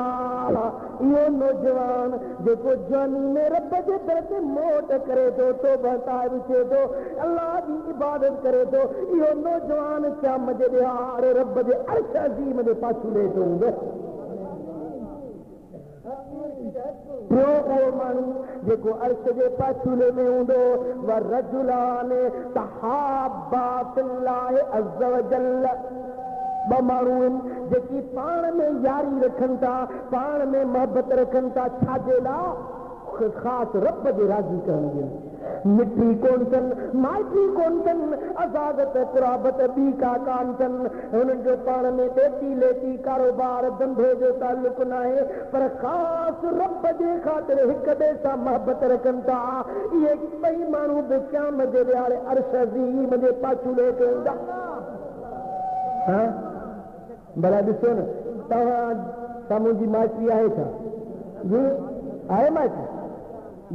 यो नौजवान जेको जानी में रब जे दर ते मोट करे तो तौबा विचे तो अल्लाह की इबादत करे तो यो नौजवान क्या मजे दिहाड़ रब जे अर्श अज़ीम दे पाछू ले तो जेको अर्श जे पाछूले में हूंदो व रजुलान तहाबा फिल्लाह अज़्ज़ व जल्ल। ब माण्हू आहिनि जेकी पाण में यारी रखनि था, पाण में मोहबत रखनि था, छाजे लाइ ख़ासि रब जे राज़ी करण जे लाइ। मिठी कोन अथनि, माइटी कोन अथनि, अज़ागत कुराबत ॿी का कान अथनि, हुननि जो पाण में ॾेती लेती कारोबार धंधे जो तालुक न आहे, पर ख़ासि रब जे ख़ातिर हिक ॿिए सां मोहबत रखनि था। इहे ॿई माण्हू बि क़याम जे ॾियारे अर्श अज़ीम जे पाछूले ते हूंदा। भला ॾिसो न, तव्हां साम्हूं जी माइटी आहे छा? जी आहे माइटी?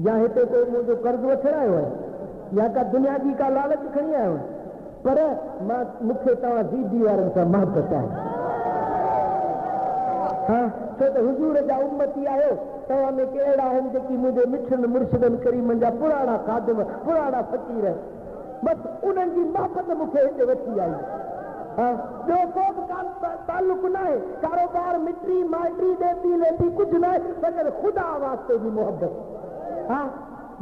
या हिते कोई मुंहिंजो कर्ज़ वठण आयो आहे या का दुनिया जी का लालच खणी आयो आहे? पर मां मूंखे तव्हां दीदी वारनि सां मोहबत आहे। छो त हुजूर जा उम्मती आहियो, तव्हां में के अहिड़ा आहिनि जेकी मुंहिंजे मिठनि मुर्शिदनि करीमनि जा पुराणा ख़ादिम, पुराणा फ़क़ीर, बसि उन्हनि जी मोहबत मूंखे हिते वठी आई। ॿियो को बि तालुक न आहे, कारोबार मिटी माइटी ॾेती लेती कुझु न आहे, मगर ख़ुदा वास्ते जी मोहबत।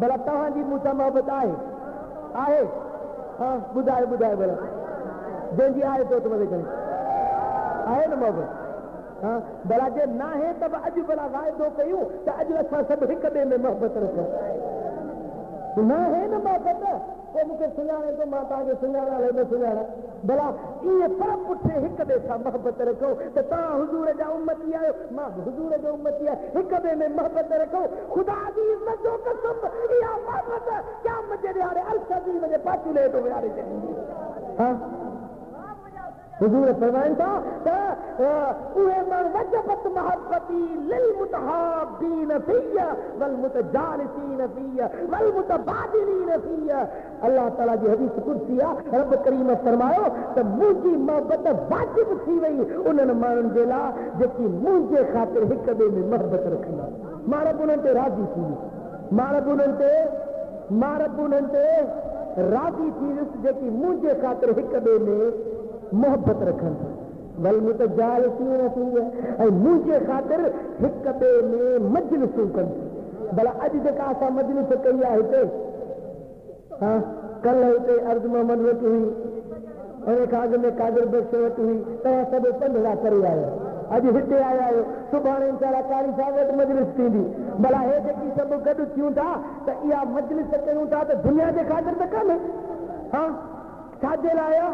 भला तव्हांजी मूंसां मोहबत आहे? आहे? ॿुधायो ॿुधायो भला, जंहिंजी आहे तो मदद करे आहे न मोहबत। भला जे न आहे त बि अॼु भला वाइदो कयूं त अॼु असां सभु हिक ॿिए में मोहबत रखूं। न आहे न मोहबत, पोइ मूंखे सुञाणे थो, मां तव्हांखे सुञाणा न सुञाणा, भला इहे पर पुठे हिक ॿिए सां मोहबत रखो त तव्हां हुजूर जा उम्मती आहियो, मां बि हुजूर जो उम्मती आहियां, हिक ॿिए में मोहबत रखो। ख़ुदा जी इज़्ज़त जो कसम, इहा मोहबत क़यामत जे ॾियारे अर्श अज़ीम जे पाछूले तो विहारे छॾींदी। हुजूर फरमाइनि था त उहे माण्हू वजबत मोहब्बती लिल मुतहाब्बीन फ़िय्या वल मुतजालिसीन फ़िय्या वल मुतबादिलीन फ़िय्या। अल्लाह ताला जी हदीस कुदसी आहे, रब करीम फरमायो त मुंहिंजी मोहबत वाजिब थी वई उन्हनि माण्हुनि जे लाइ जेकी मुंहिंजे ख़ातिर हिक ॿिए में मोहबत रखंदा। मां रब उन्हनि ते राज़ी थी वियुसि, मां रब उन्हनि ते राज़ी थी वियुसि जेकी मुंहिंजे ख़ातिर हिक ॿिए में मोहबत रखनि। वल मुतजालिसीन फ़िय्या, ऐं मुंहिंजे ख़ातिर हिक ॿिए में मजलिसूं कनि। भला अॼु जेका असां मजलिस कई आहे हिते, कल्ह हिते अर्ज़ मोहम्मद वटि हुई, हिन खां अॻु में कादिर बख्श वटि हुई, तव्हां सभु पंधरा करे आयो, अॼु हिते आया आहियो, सुभाणे इंशाअल्लाह कारी साहिब वटि मजलिस थींदी। भला हे जेकी सभु गॾु थियूं था त इहा मजलिस कयूं था त दुनिया जे ख़ातिर त कान्हे, छाजे लाइ आहे?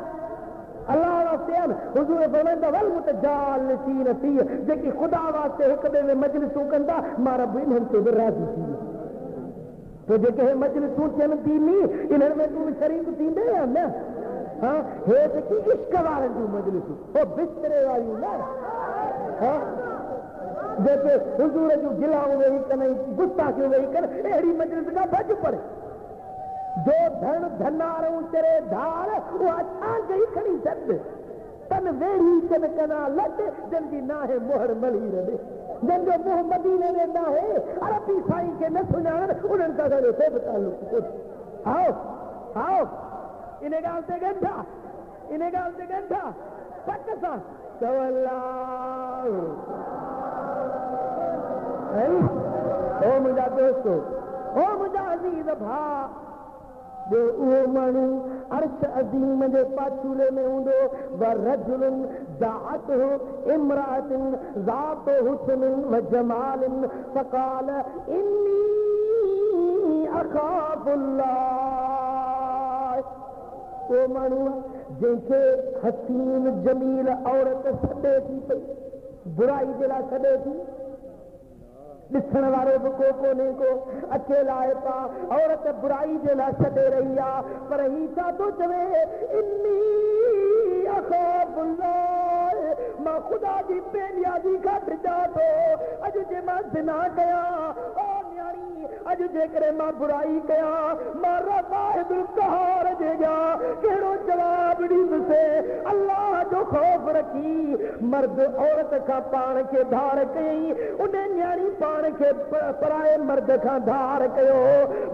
अल्लाह वास्ते आहिनि। हुजूर फरमाइनि था वल मुतजालिसीन फ़िय्या, जेकी ख़ुदा वास्ते हिक ॿिए में मजलिसूं कनि था, मां रब इन्हनि ते बि राज़ी थी वियुसि। तो जेके हे मजलिसूं थियनि दीनी, इन्हनि में तूं शरीक थींदे या न? हे जेकी इश्क वारनि जूं मजलिसूं, हो बिस्तरे वारियूं न, जेके हुजूर जूं गिलाऊं वेही कनि, गुस्ताखियूं वेही कनि, अहिड़ी मजलिस खां भॼ पड़े। जो धन धनारूं चरे धार, उहा छा गई खणी सॾ, तन वेड़ी कन कना लॾ, जंहिंजी नाहे मोहर मली रहे, जंहिंजो मुंहुं मदीने में न आहे, अरबी साईं खे न सुञाणनि, उन्हनि सां गॾु को बि तालुक कोन्हे। आओ इन ॻाल्हि ते ॻंढा, इन ॻाल्हि ते ॻंढा पक सां चवला। ओ मुंहिंजा दोस्तो, ओ मुंहिंजा अज़ीज़ भाउ, जो उहो माण्हू अर्श अज़ीम जे पाछूले में हूंदो, व रजुलन दाअतहु इम्राअतुन ज़ातु हुस्निन व जमालिन फ़क़ाल इन्नी अख़ाफ़ुल्लाह। उहो माण्हू जंहिंखे हसीन जमील औरत सॾे थी पई, बुराई जे लाइ सॾे थी, ॾिसण वारो बि को कोन्हे को, अकेला आहे पा, औरत बुराई जे लाइ छॾे रही आहे, पर ही छा थो चवे, इन्नी अख़ाफ़ुल्लाह, मां ख़ुदा जी बेनियादी खां डिॼा थो, अॼु जे मां ज़िना कयां, ओ न्याणी अज जेकर मां बुराई कया मारा वाहिदुल कहार जेगा केड़ो जवाब दी से अल्लाह जो खौफ रखी मर्द औरत का पान के धार कई उन्हें न्यारी पान के पराए मर्द का धार कयो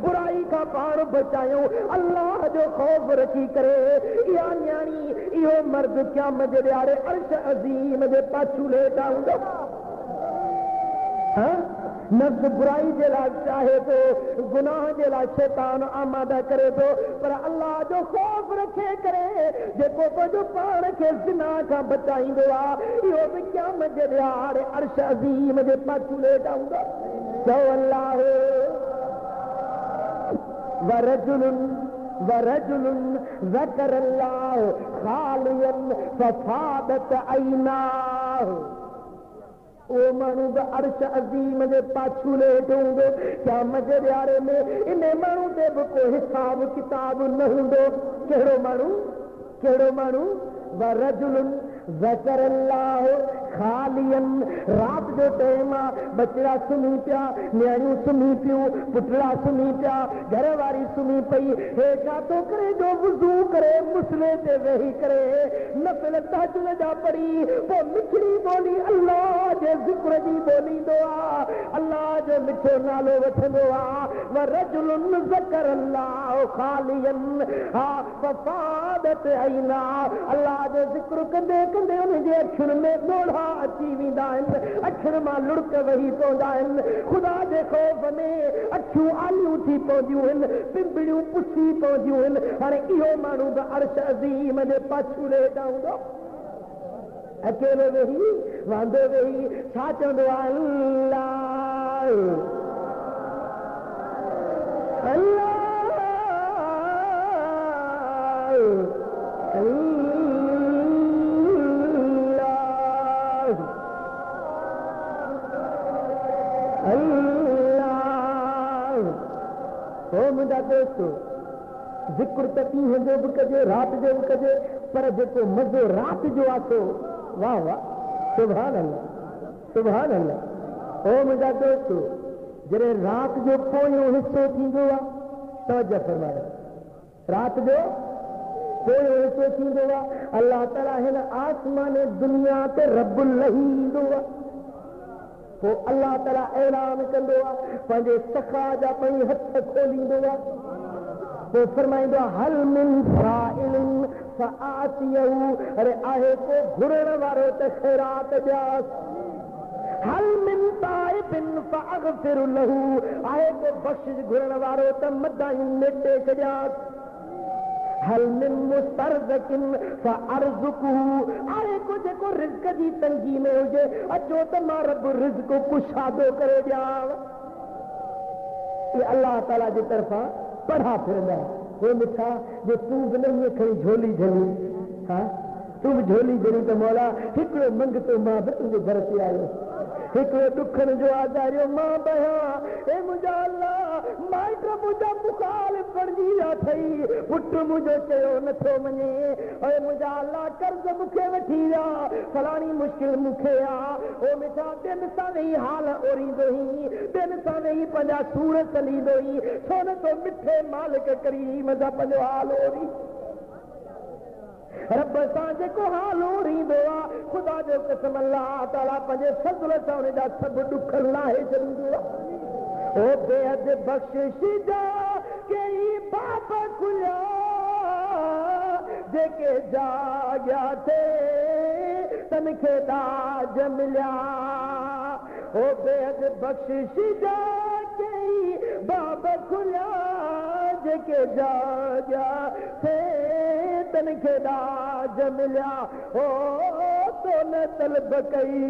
बुराई का पान बचायो अल्लाह जो खौफ रखी करे या न्यारी यो मर्द क्या मजे यारे अर्श अजीम दे पाछू लेट आऊंगा हाँ नफ्स बुराई जे ला चाहे तो गुनाह जे ला शैतान आमादा करे तो पर अल्लाह जो खौफ रखे करे जेको तो पाण के जिना का बचाईंदो आ इहो भी क्या मजे यार अर्श अजीम जे पाछू लेट आऊंगा तो अल्लाह वरजुल ज़कर अल्लाह खालियन फफादत ऐनाहु ओ मानू का अर्श अजीम जे पाछू लेट होंगे क्या मजे यारे में इन्हें मानू दे को हिसाब किताब न होंदो केड़ो मानू वरजुल ज़कर अल्लाह खालियन रात जो टाइम बचड़ा सुमी पिया न्याणियूं सुमी पियूं पुटड़ा सुमी पिया घर वारी सुमी पई हेठा तो करे जो वुज़ू करे मुसले ते वेही करे नफिल तहज्जुद जा पढ़ी वो मिठड़ी बोली अल्लाह जे ज़िक्र जी बोली दुआ अल्लाह जो मिठो नालो वठंदो आ वरजुल ज़कर अल्लाह खालियन हा फफादत ऐना अल्लाह जो ज़िक्र कंदे कंदे उनजे अखियुनि में ॻोढ़ा अची वेंदा आहिनि अखियुनि मां लुड़क वेही पवंदा आहिनि ख़ुदा जे खौफ़ में अखियूं आलियूं थी पवंदियूं आहिनि पिंपड़ियूं पुसी पवंदियूं आहिनि हाणे इहो माण्हू बि अर्श अज़ीम जे पाछू लेट हूंदो अकेलो वेही वांदो वेही छा चवंदो आहे अल्लाह मुंहिंजा दोस्त ज़िक्र त ॾींहं जो बि कजे राति जो बि कजे पर जेको मज़ो राति जो आहे वाह वाह सुभान अल्लाह ओ मुंहिंजा दोस्त जॾहिं राति जो पोयों हिसो थींदो आहे तवजो फरमायो राति जो पोयों हिसो थींदो आहे अल्लाह ताला हिन आसमान दुनिया ते रब्बुल लही ईंदो आहे तो अल्लाह ताला ऐलान कंदो आहे पंहिंजे सखा जा पई हथ खोलींदो आहे तो फरमाईंदो आहे हल मिन साइलिन फआतियहु अरे आहे को घुरण वारो त खैरात ॾियास हल मिन ताइबिन फअगफिर लहू आहे को बख़्शिश घुरण वारो त मदायूं मेटे छॾियास हल मिन मुस्तरज़किन फअरज़ुकुहु आहे को जेको रिज़्क़ जी तंगी में हुजे अचो त मां रब रिज़्क़ कुशादो करे ॾियांव ये अल्लाह ताला जी तरफ़ां पढ़ा फिरंदा वो मिठा जो तूं बि न ईअं खणी झोली झली हाँ तूं बि झोली झली त मौला हिकिड़ो मंग तो मां बि तुंहिंजे घर ते आयो हिकिड़ो दुखनि जो आज़ारियो मां बहियां ए मुंहिंजा अल्लाह माइट मुंहिंजा मुखालिफ़ बणिजी विया अथई पुटु मुंहिंजो चयो नथो मञे ऐं मुंहिंजा अल्लाह कर्ज़ मूंखे वठी विया फलाणी मुश्किल मूंखे आहे ओ मिठा ॿियनि सां वेही हाल ओरींदो ई ॿियनि सां वेही पंहिंजा सूर सलींदो ई छो न तो मिठे मालिक करीम सां पंहिंजो हाल ओरी रब सां जेको हाल ओरींदो आहे ख़ुदा जो कसम अल्लाह ताला पंहिंजे फज़ल सां उनजा सभु ॾुख लाहे छॾींदो आहे ओ बेहद बख़्शिश जा कई बाब खुलिया जेके जाॻिया थे तन खे ताज मिलिया ओ बेहद बख़्शिश जा कई बाब खुलिया जेके जाॻिया थे तन खे ताज मिलिया ओ तो न तलब कई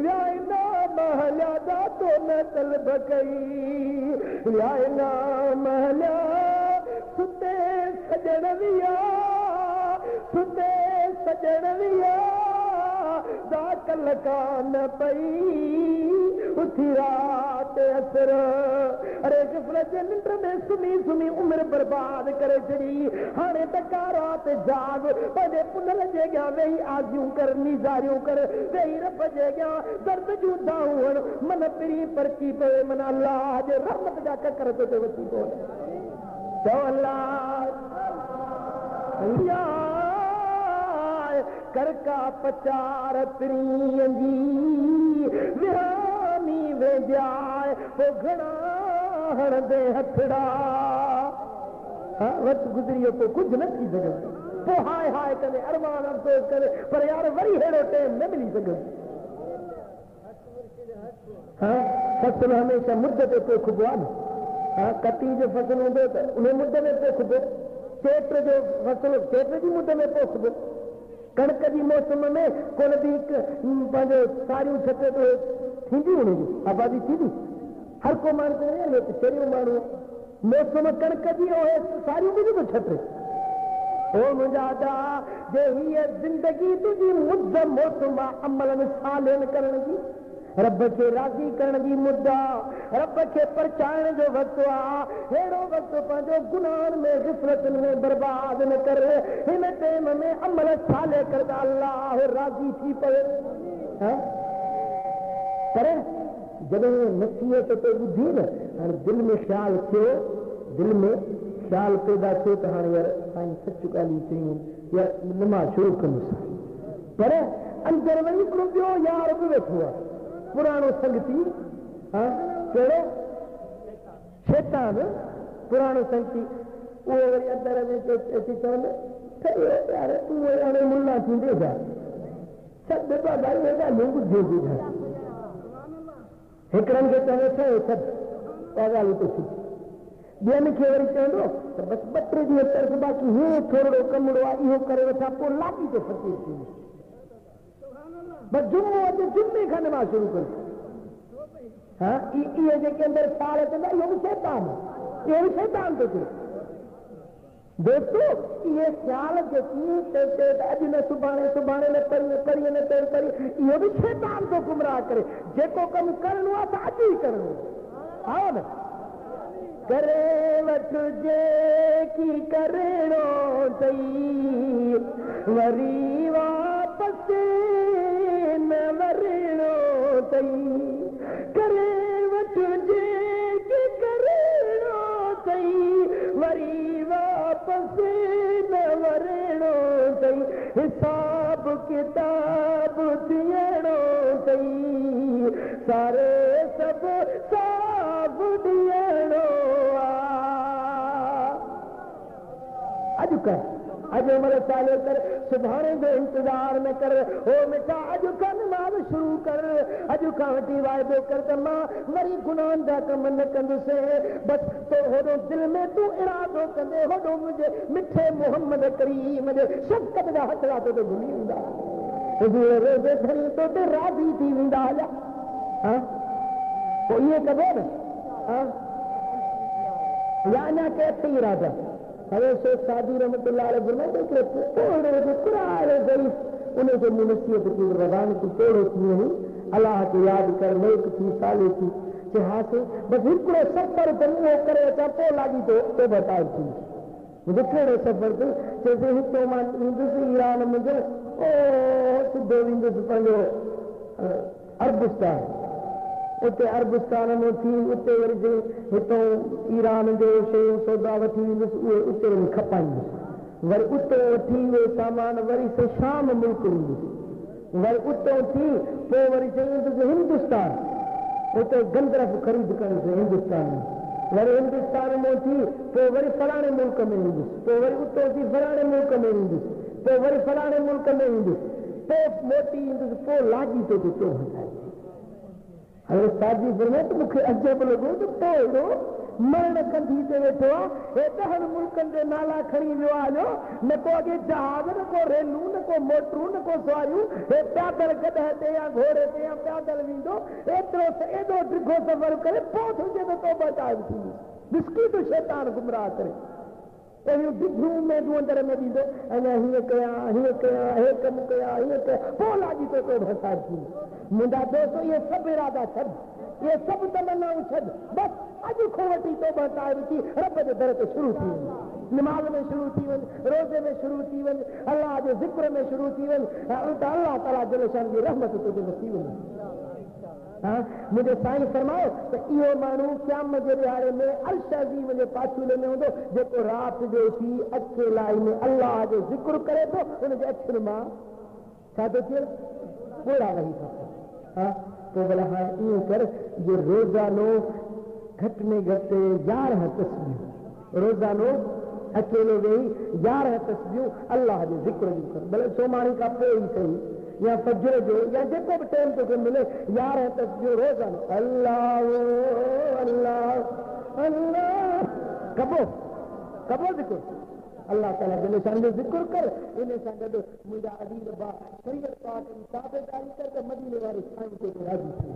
व्याइना महलिया दा तो न तलब कई व्याइना महलिया सुते सजण विया सुते सजण विया दा कल कान पई उठी रात असर अरे गिफरत जे निंड में सुमी सुमी उम्र बर्बाद करे छड़ी हाणे टका रात जाग पंहिंजे पुनल जे अॻियां वेही आजियूं कर नीज़ारियूं कर वेही रब जे अॻियां दर्द जूं दाऊं मन पिरी परकी पवे मन अल्लाह जे रहमत जा ककर ते वठी पवे चओ अल्लाह करका पचार प्रियंगी विहानी वे जाए वो घना हण दे हथड़ा वक्त गुजरियो तो कुछ न थी सघे तो हाय हाय करे अरमान अफ़सोस करे पर यार वरी हेड़ो टाइम न मिली सघे फसल हमेशा मुद्दे ते पोखबो आहे कटी जो फसल हूंदो त उन मुद्दे में पोखबो चेट जो फसल चेट जी मुद्दे में पोखबो कणक जी मौसम में कोन बि पंहिंजो सारियूं छटे तो थींदी हुन जी आबादी थींदी हर को माण्हू चवंदो आहे चरियो माण्हू मौसम कणक जी सारियूं बि थो छटे ओ मुंहिंजा दा जे हीअ ज़िंदगी तुंहिंजी मुद्द मौसम अमल सालनि करण जी रब खे राज़ी करण जी मुद्दा रब खे परचाइण जो वक़्तु आहे अहिड़ो वक़्तु पंहिंजो गुनाहनि में गिफ़रतनि में बर्बाद न कर हिन टाइम में अमल साले कर त अल्लाह राज़ी थी पवे पर जॾहिं नसीहत ते ॿुधी न हाणे दिलि में ख़्यालु थियो दिलि में ख़्यालु पैदा थियो त हाणे यार साईं सच ॻाल्हियूं चयूं या नमाज़ शुरू कंदुसि पर अंदरि वञी हिकिड़ो ॿियो यार बि वेठो आहे पुराणो संगती कहिड़ो शैतान पुराणो संगती उहो वरी अंदरि में अची चवनि यार उहे हाणे मुला थींदे छा छॾ बाबा इहे ॻाल्हियूं ॿुधियूं ॿुधाए हिकिड़नि खे चवे छॾ छॾ उहा ॻाल्हि तो छॾ ॿियनि खे वरी चवंदो त बसि ॿ टे ॾींहं तरस बाक़ी हे थोरो कमिड़ो आहे इहो करे वठां पोइ लाॻी थो फ़क़ीर थींदो बस जुम्मो अचे जुम्मे खां नमाज़ शुरू कर इहे जेके अंदरि ख़्याल अचंदा इहो बि शैतान थो थिए दोस्तो इहे ख़्याल जेकी अॼु न सुभाणे सुभाणे न परीअ न परी इहो बि शैतान थो गुमराह करे जेको कमु करिणो आहे त अॼु ई करिणो आहे न करे वठिजे की करिणो अथई वरी वापसि न वरिणो अथई करे वठिजे की करिणो अथई वरी वापसि न वरिणो अथई हिसाब किताब थियणो अथई सारे सभु साफ़ ॾियणो अॼु कर अॼु उमिरि साले कर सुभाणे जो इंतज़ार न कर हो मिठा अॼु खां नमाज़ शुरू कर अॼु खां वठी वाइदो कर त मां वरी गुनाहनि जा कम न कंदुसि बसि तो होॾो दिलि में तूं इरादो कंदे होॾो मुंहिंजे मिठे मोहम्मद करीम जे शफ़क़त जा हथड़ा तो ते घुमी वेंदा रोज़े खणी तो ते राज़ी थी वेंदा हलिया पोइ इहे कबो न या अञा के अथई इरादा हवे शेख सादी रहमतुल्लाह अलैह फरमाइंदो कि पोड़े जो कुरारे ज़रीफ़ उन जो नसीहत की रवान की पोड़ो थी वही अल्लाह के याद कर नेक थी साले थी चाहे बस हिकिड़ो सफ़र त उहो करे अचां पोइ लाॻी तो बताए थी मुंहिंजो कहिड़ो सफ़र थी चइजे हितो मां ईंदुसि ईरान मुंहिंजो सिधो वेंदुसि पंहिंजो अरबस्तान उते अरबस्तान में थी उते वरी जे हितां ईरान जो शयूं सौदा वठी ईंदुसि उहे उते वरी खपाईंदुसि वरी उते वठी उहे सामान वरी से शाम मुल्क ईंदुसि वरी उतां थी पोइ वरी चईंदुसि हिंदुस्तान उते गंदरफ ख़रीद करणुसि हिंदुस्तान में वरी हिंदुस्तान में थी पोइ वरी फलाणे मुल्क में ईंदुसि पोइ वरी उतां थी फलाणे मुल्क में ईंदुसि पोइ वरी फलाणे मुल्क में ईंदुसि पोइ मोटी ईंदुसि पोइ लाॻी थो चो हटाए हलो सादी फरमाए त मूंखे अजब लॻो त पोइ मरण कंदी ते वेठो आहे हे 10 मुल्कनि जे नाला खणी वियो आहे न को अॻे जहाज न को रेलूं न को मोटरूं न को सवारियूं हे पैदल गॾह ते या घोड़े ते या पैदल वेंदो एॾो डिघो सफ़र करे पोइ तुंहिंजे त तौबा टाइम थींदी ॾिसकी तो शैतान गुमराह करे अहिड़ियूं डिघियूं उमेदूं अंदरि में ॾींदो अञा हीअं कयां हे कमु कयां हीअं कयां पोइ लाॻी तो भसार थींदी मुंहिंजा दोस्त इहे सभु इरादा छॾ ये सब तमन्नाऊं छॾ बस अॼु खां वठी तौबा ताइब थी रब जे दर ते शुरू थी वञ नमाज़ में शुरू थी वञ रोज़े में शुरू थी वञ अल्लाह जे ज़िक्र में शुरू थी वञ त अल्लाह ताला जल शान जी रहमत तुंहिंजे में थी वञे हाँ मुझे साईं फरमाओ तो इहो माण्हू क़यामत जे ॾियारे में अर्श अज़ीम जे पाछूले में हूंदो जेको राति जो थी अकेलाई में अल्लाह जो ज़िक्र करे थो उनजे अखियुनि मां छा थो थिए ॻोड़ा वही थो हाँ तो भला हाँ ईअं कर जो रोज़ानो घटि में घटि 11 तस्बीहूं रोज़ानो अकेलो वेही 11 तस्बीहूं अल्लाह जो ज़िक्र जो कर भले सोमाणी खां पोइ ई सही या फजर जो या जेको भी टाइम तोखे मिले 11 तस्बीहूं रोज़ानो अल्लाह अल्लाह अल्लाह कबो ज़िक्र अल्लाह ताला जल शान जो ज़िक्र कर इन सां गॾु मुंहिंजा अज़ीज़ भाउ शरीयत पाक जी ताबेदारी कर त मदीने वारे साईं ते राज़ी थी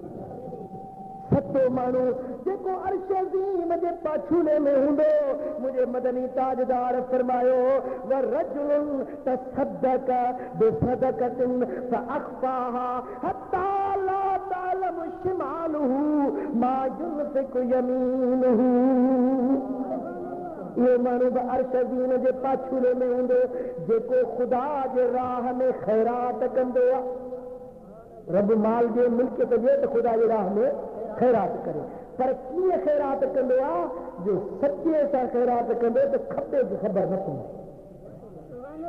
सतो माण्हू जेको अर्श अज़ीम जे पाछूले में हूंदो मुझे मदनी ताजदार फरमायो व रजुल तसद्दक बिसदकतिन फअख्फाहा हत्ता ला तालम शिमालुहु मा युनफिकु यमीनुहु ये माण्हू बि अर्श अज़ीम जे पाछूले में हूंदो जेको ख़ुदा जे राह में ख़ैरात कंदो आहे रब माल जे मिल्कियत जे त ख़ुदा जे राह में ख़ैरात करे पर कीअं ख़ैरात कंदो आहे जो सचे सां ख़ैरात कंदो त खपे जी ख़बर न पवंदी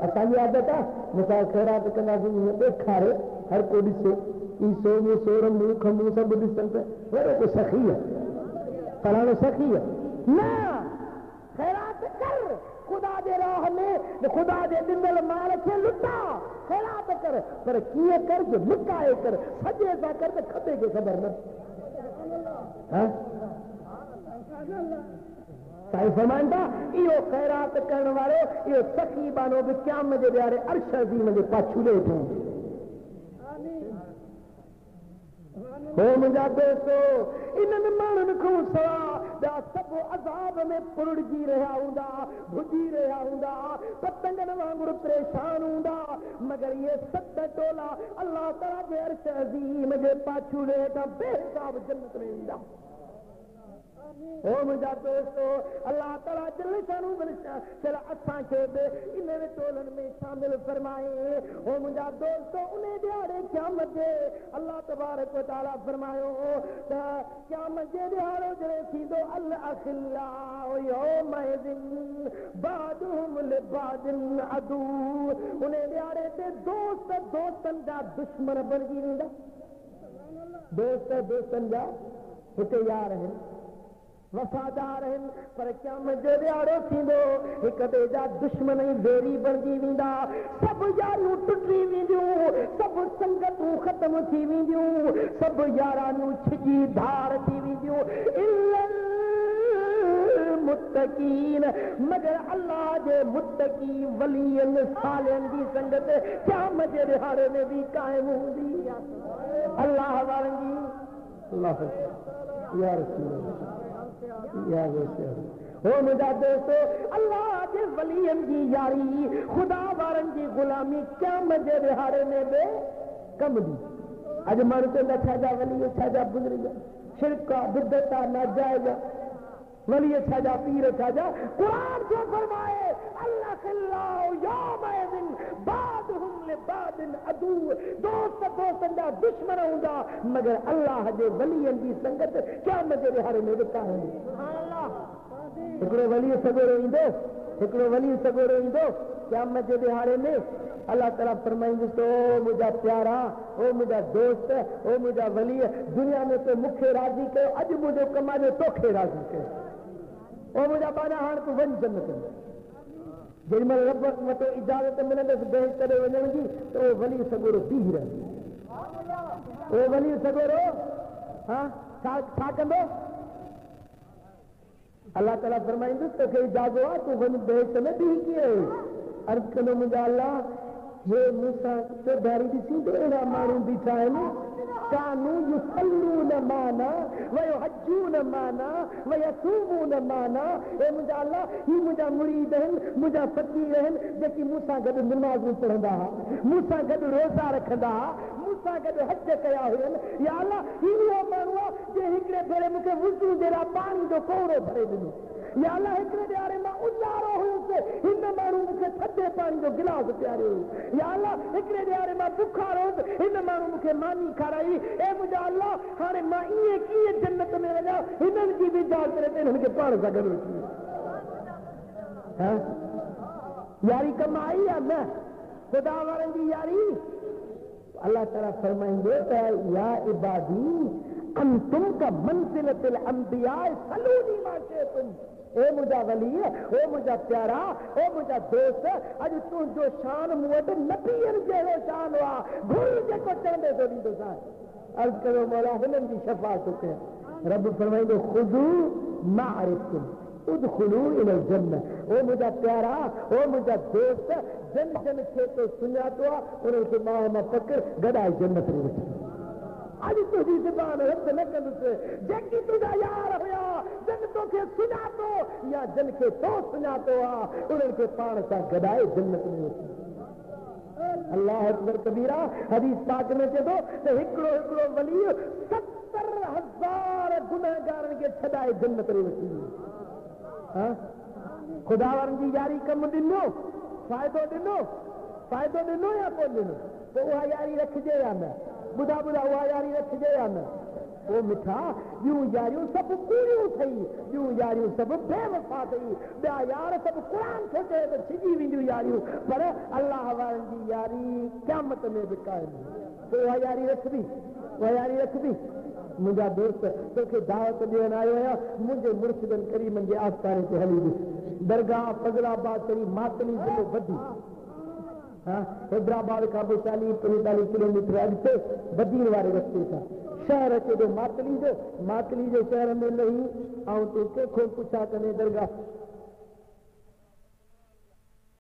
असांजी आदत आहे मिसाल ख़ैरात कंदासीं ईअं ॾेखारे हर को ॾिसे ई सोमू सोरम मुंहुं खमूं सभु ॾिसनि त वॾो को सखी आहे फलाणो सखी आहे न ख़ैरात कर ख़ुदा जे राह में ख़ुदा जे ॾिनल माल खे लुटा ख़ैरात कर पर कीअं कर जो लुटाए कर सॼे सां कर त खपे खे ख़बर न साईं फरमाइनि था इहो ख़ैरात करण वारो इहो सखी बानो बि क़यामत जे ॾियारे अर्श अज़ीम जे पाछूले वेठो हो मुंहिंजा दोस्तो इन्हनि माण्हुनि खां सवाइ सभु अज़ाब में पुरड़जी रहिया हूंदा भुॼी रहिया हूंदा पतंगनि वांगुरु परेशान हूंदा मगर इहे 7 टोला अल्लाह ताला जे अर्श अज़ीम जे पाछूले खां बेहिसाब जन्नत में ईंदा ओ मुंहिंजा दोस्तो अल्लाह ताला जल शानू चल असांखे बि इन टोलनि में शामिल फरमाए ओ मुंहिंजा दोस्तो उन ॾियारे क़यामत जे अल्लाह तबारक व तआला फरमायो त क़यामत जे ॾियारो जॾहिं थींदो अल अखिल्लाउ यौमइज़िन बादुहुम लिबादिन अदू उन ॾियारे ते दोस्त दोस्तनि जा दुश्मन बणिजी वेंदा दोस्त दोस्तनि जा हिते यार आहिनि वफ़ादार आहिनि पर क़यामत जो ॾियारो थींदो हिक ॿिए जा दुश्मन ई बेरी बणिजी वेंदा सभु यारियूं टुटी वेंदियूं सभु संगतूं ख़तम थी वेंदियूं सभु यारानियूं छिजी धार थी वेंदियूं इल्लल मुत्तकीन मगर अल्लाह जे मुत्तकी वलियनि सालियनि जी संगत क़यामत जे ॾियारे में बि क़ाइम हूंदी अल्लाह वारनि जी अल्लाह या रसूल हो मुंहिंजा दोस्तो अल्लाह जे वलियनि जी यारी ख़ुदा वारनि जी ग़ुलामी क़यामत जे ॾियारे में बि कम ॾी अॼु माण्हू चवंदा छाजा वली छाजा बुज़ुर्ग शिरक आहे बिदत आहे नाजाइज़ आहे वली छाजा पीर छाजा क़ुरान जो फरमाए अल्लाह खिल्लाउ यौमइज़िन बादुहुम लिबादिन अदू दोस्त दोस्तनि जा दुश्मन हूंदा मगर अल्लाह जे वलियनि जी संगत क़यामत जे ॾियारे में बि कान हूंदी हिकिड़ो वली सॻोरो ईंदो क़यामत जे ॾियारे में अल्लाह ताला फरमाईंदुसि ओ मुंहिंजा प्यारा ओ मुंहिंजा दोस्त ओ मुंहिंजा वली दुनिया में तो मूंखे राज़ी कयो अॼु मुंहिंजो कमायो तोखे राज़ी कयो ओ मुंहिंजा बाना हाणे तूं वञ जन्नत में जेॾीमहिल रब वटि इजाज़त मिलंदसि बहस करे वञण जी त उहो वली सॻोरो बीह रहंदो उहो वली सॻोरो हा छा कंदो अल्लाह ताला फरमाईंदुसि तोखे इजाज़त आहे तूं वञ बहस में बीह कीअं अर्ज़ कंदो मुंहिंजा अल्लाह हे मूंसां चौधारी ॾिसींदो अहिड़ा माण्हू बीठा आहिनि कानू युसल्लून माना वयुहज्जून माना वयसूमून माना हे मुंहिंजा अल्लाह ही मुंहिंजा मुरीद आहिनि मुंहिंजा फ़क़ीर आहिनि जेकी मूंसां गॾु नमाज़ूं पढ़ंदा हुआ मूंसां गॾु रोज़ा रखंदा हुआ सां गॾु हज कया हुयनि या अल्लाह इहो माण्हू आहे जे हिकिड़े भेरे मूंखे वुज़ू जे लाइ पाणी जो कोरो भरे ॾिनो या अल्लाह हिकिड़े ॾियारे मां उजारो हुयुसि हिन माण्हू मूंखे थधे पाणी जो गिलास पियारियो या अल्लाह हिकिड़े ॾियारे मां बुखार हुयुसि हिन माण्हू मूंखे मानी खाराई ए मुंहिंजा अल्लाह हाणे मां ईअं कीअं जन्नत में वञा हिननि जी बि इजाज़त करे हिननि खे पाण सां गॾु वठी यारी कम आई या न खुदा वारनि जी यारी अल्लाह ताला फरमाईंदे त या इबादी अंतुम का मंजिलतिल अंबिया सलूनी मा शइतुम ओ मुंहिंजा वली ओ मुंहिंजा प्यारा ओ मुंहिंजा दोस्त अॼु तुंहिंजो शान मूं वटि नबीअनि जहिड़ो शान आहे घुर जेको चवंदे थो ॾींदोसां अर्ज़ु कयो मौला हिननि जी शफ़ाअत कयो रब फरमाईंदो ख़ुदू मारिफकुम उदखुलू इलल जन्नत ओ मुंहिंजा प्यारा ओ मुंहिंजा दोस्त जन जन खे तो सुञातो आहे उन्हनि खे मां मां पकड़ गॾाए जन्नत में वठी अॼु तुंहिंजी ज़बान रद्द न कंदुसि जेकी तुंहिंजा यार हुया जन तोखे सुञातो या जन खे तो सुञातो आहे उन्हनि खे पाण सां गॾाए जन्नत में वठी अल्लाह अकबर कबीरा हदीस पाक में चए थो त हिकिड़ो हिकिड़ो वली 70,000 गुनहगारनि खे छॾाए जन्नत में वठी खुदा वारनि जी यारी कम ॾिनो फ़ाइदो ॾिनो या कोन ॾिनो पोइ उहा यारी रखिजे या न ॿुधा उहा यारी रखिजे या न ओ मिठा ॿियूं यारियूं सभु कूड़ियूं ठही ॿियूं यारियूं सभु बेवफ़ा ठही ॿिया यार सभु क़ुर थो चए त छिजी वेंदियूं यारियूं पर अल्लाह वारनि जी यारी क़यामत में बि क़ाइम पोइ उहा यारी रखबी मुंहिंजा दोस्त तोखे दावत ॾियण आयो आहियां मुंहिंजे मुर्शिदनि करीमनि जे आस्थाने ते हली ॾिस दरगाह फज़लाबाद करी मातली ज़िलो बदी हैदराबाद खां 40-45 किलोमीटर अॻिते बदीन वारे रस्ते सां शहर अचे थो मातली जो शहर में लही ऐं तूं कंहिंखो पुछा कंदे दरगाह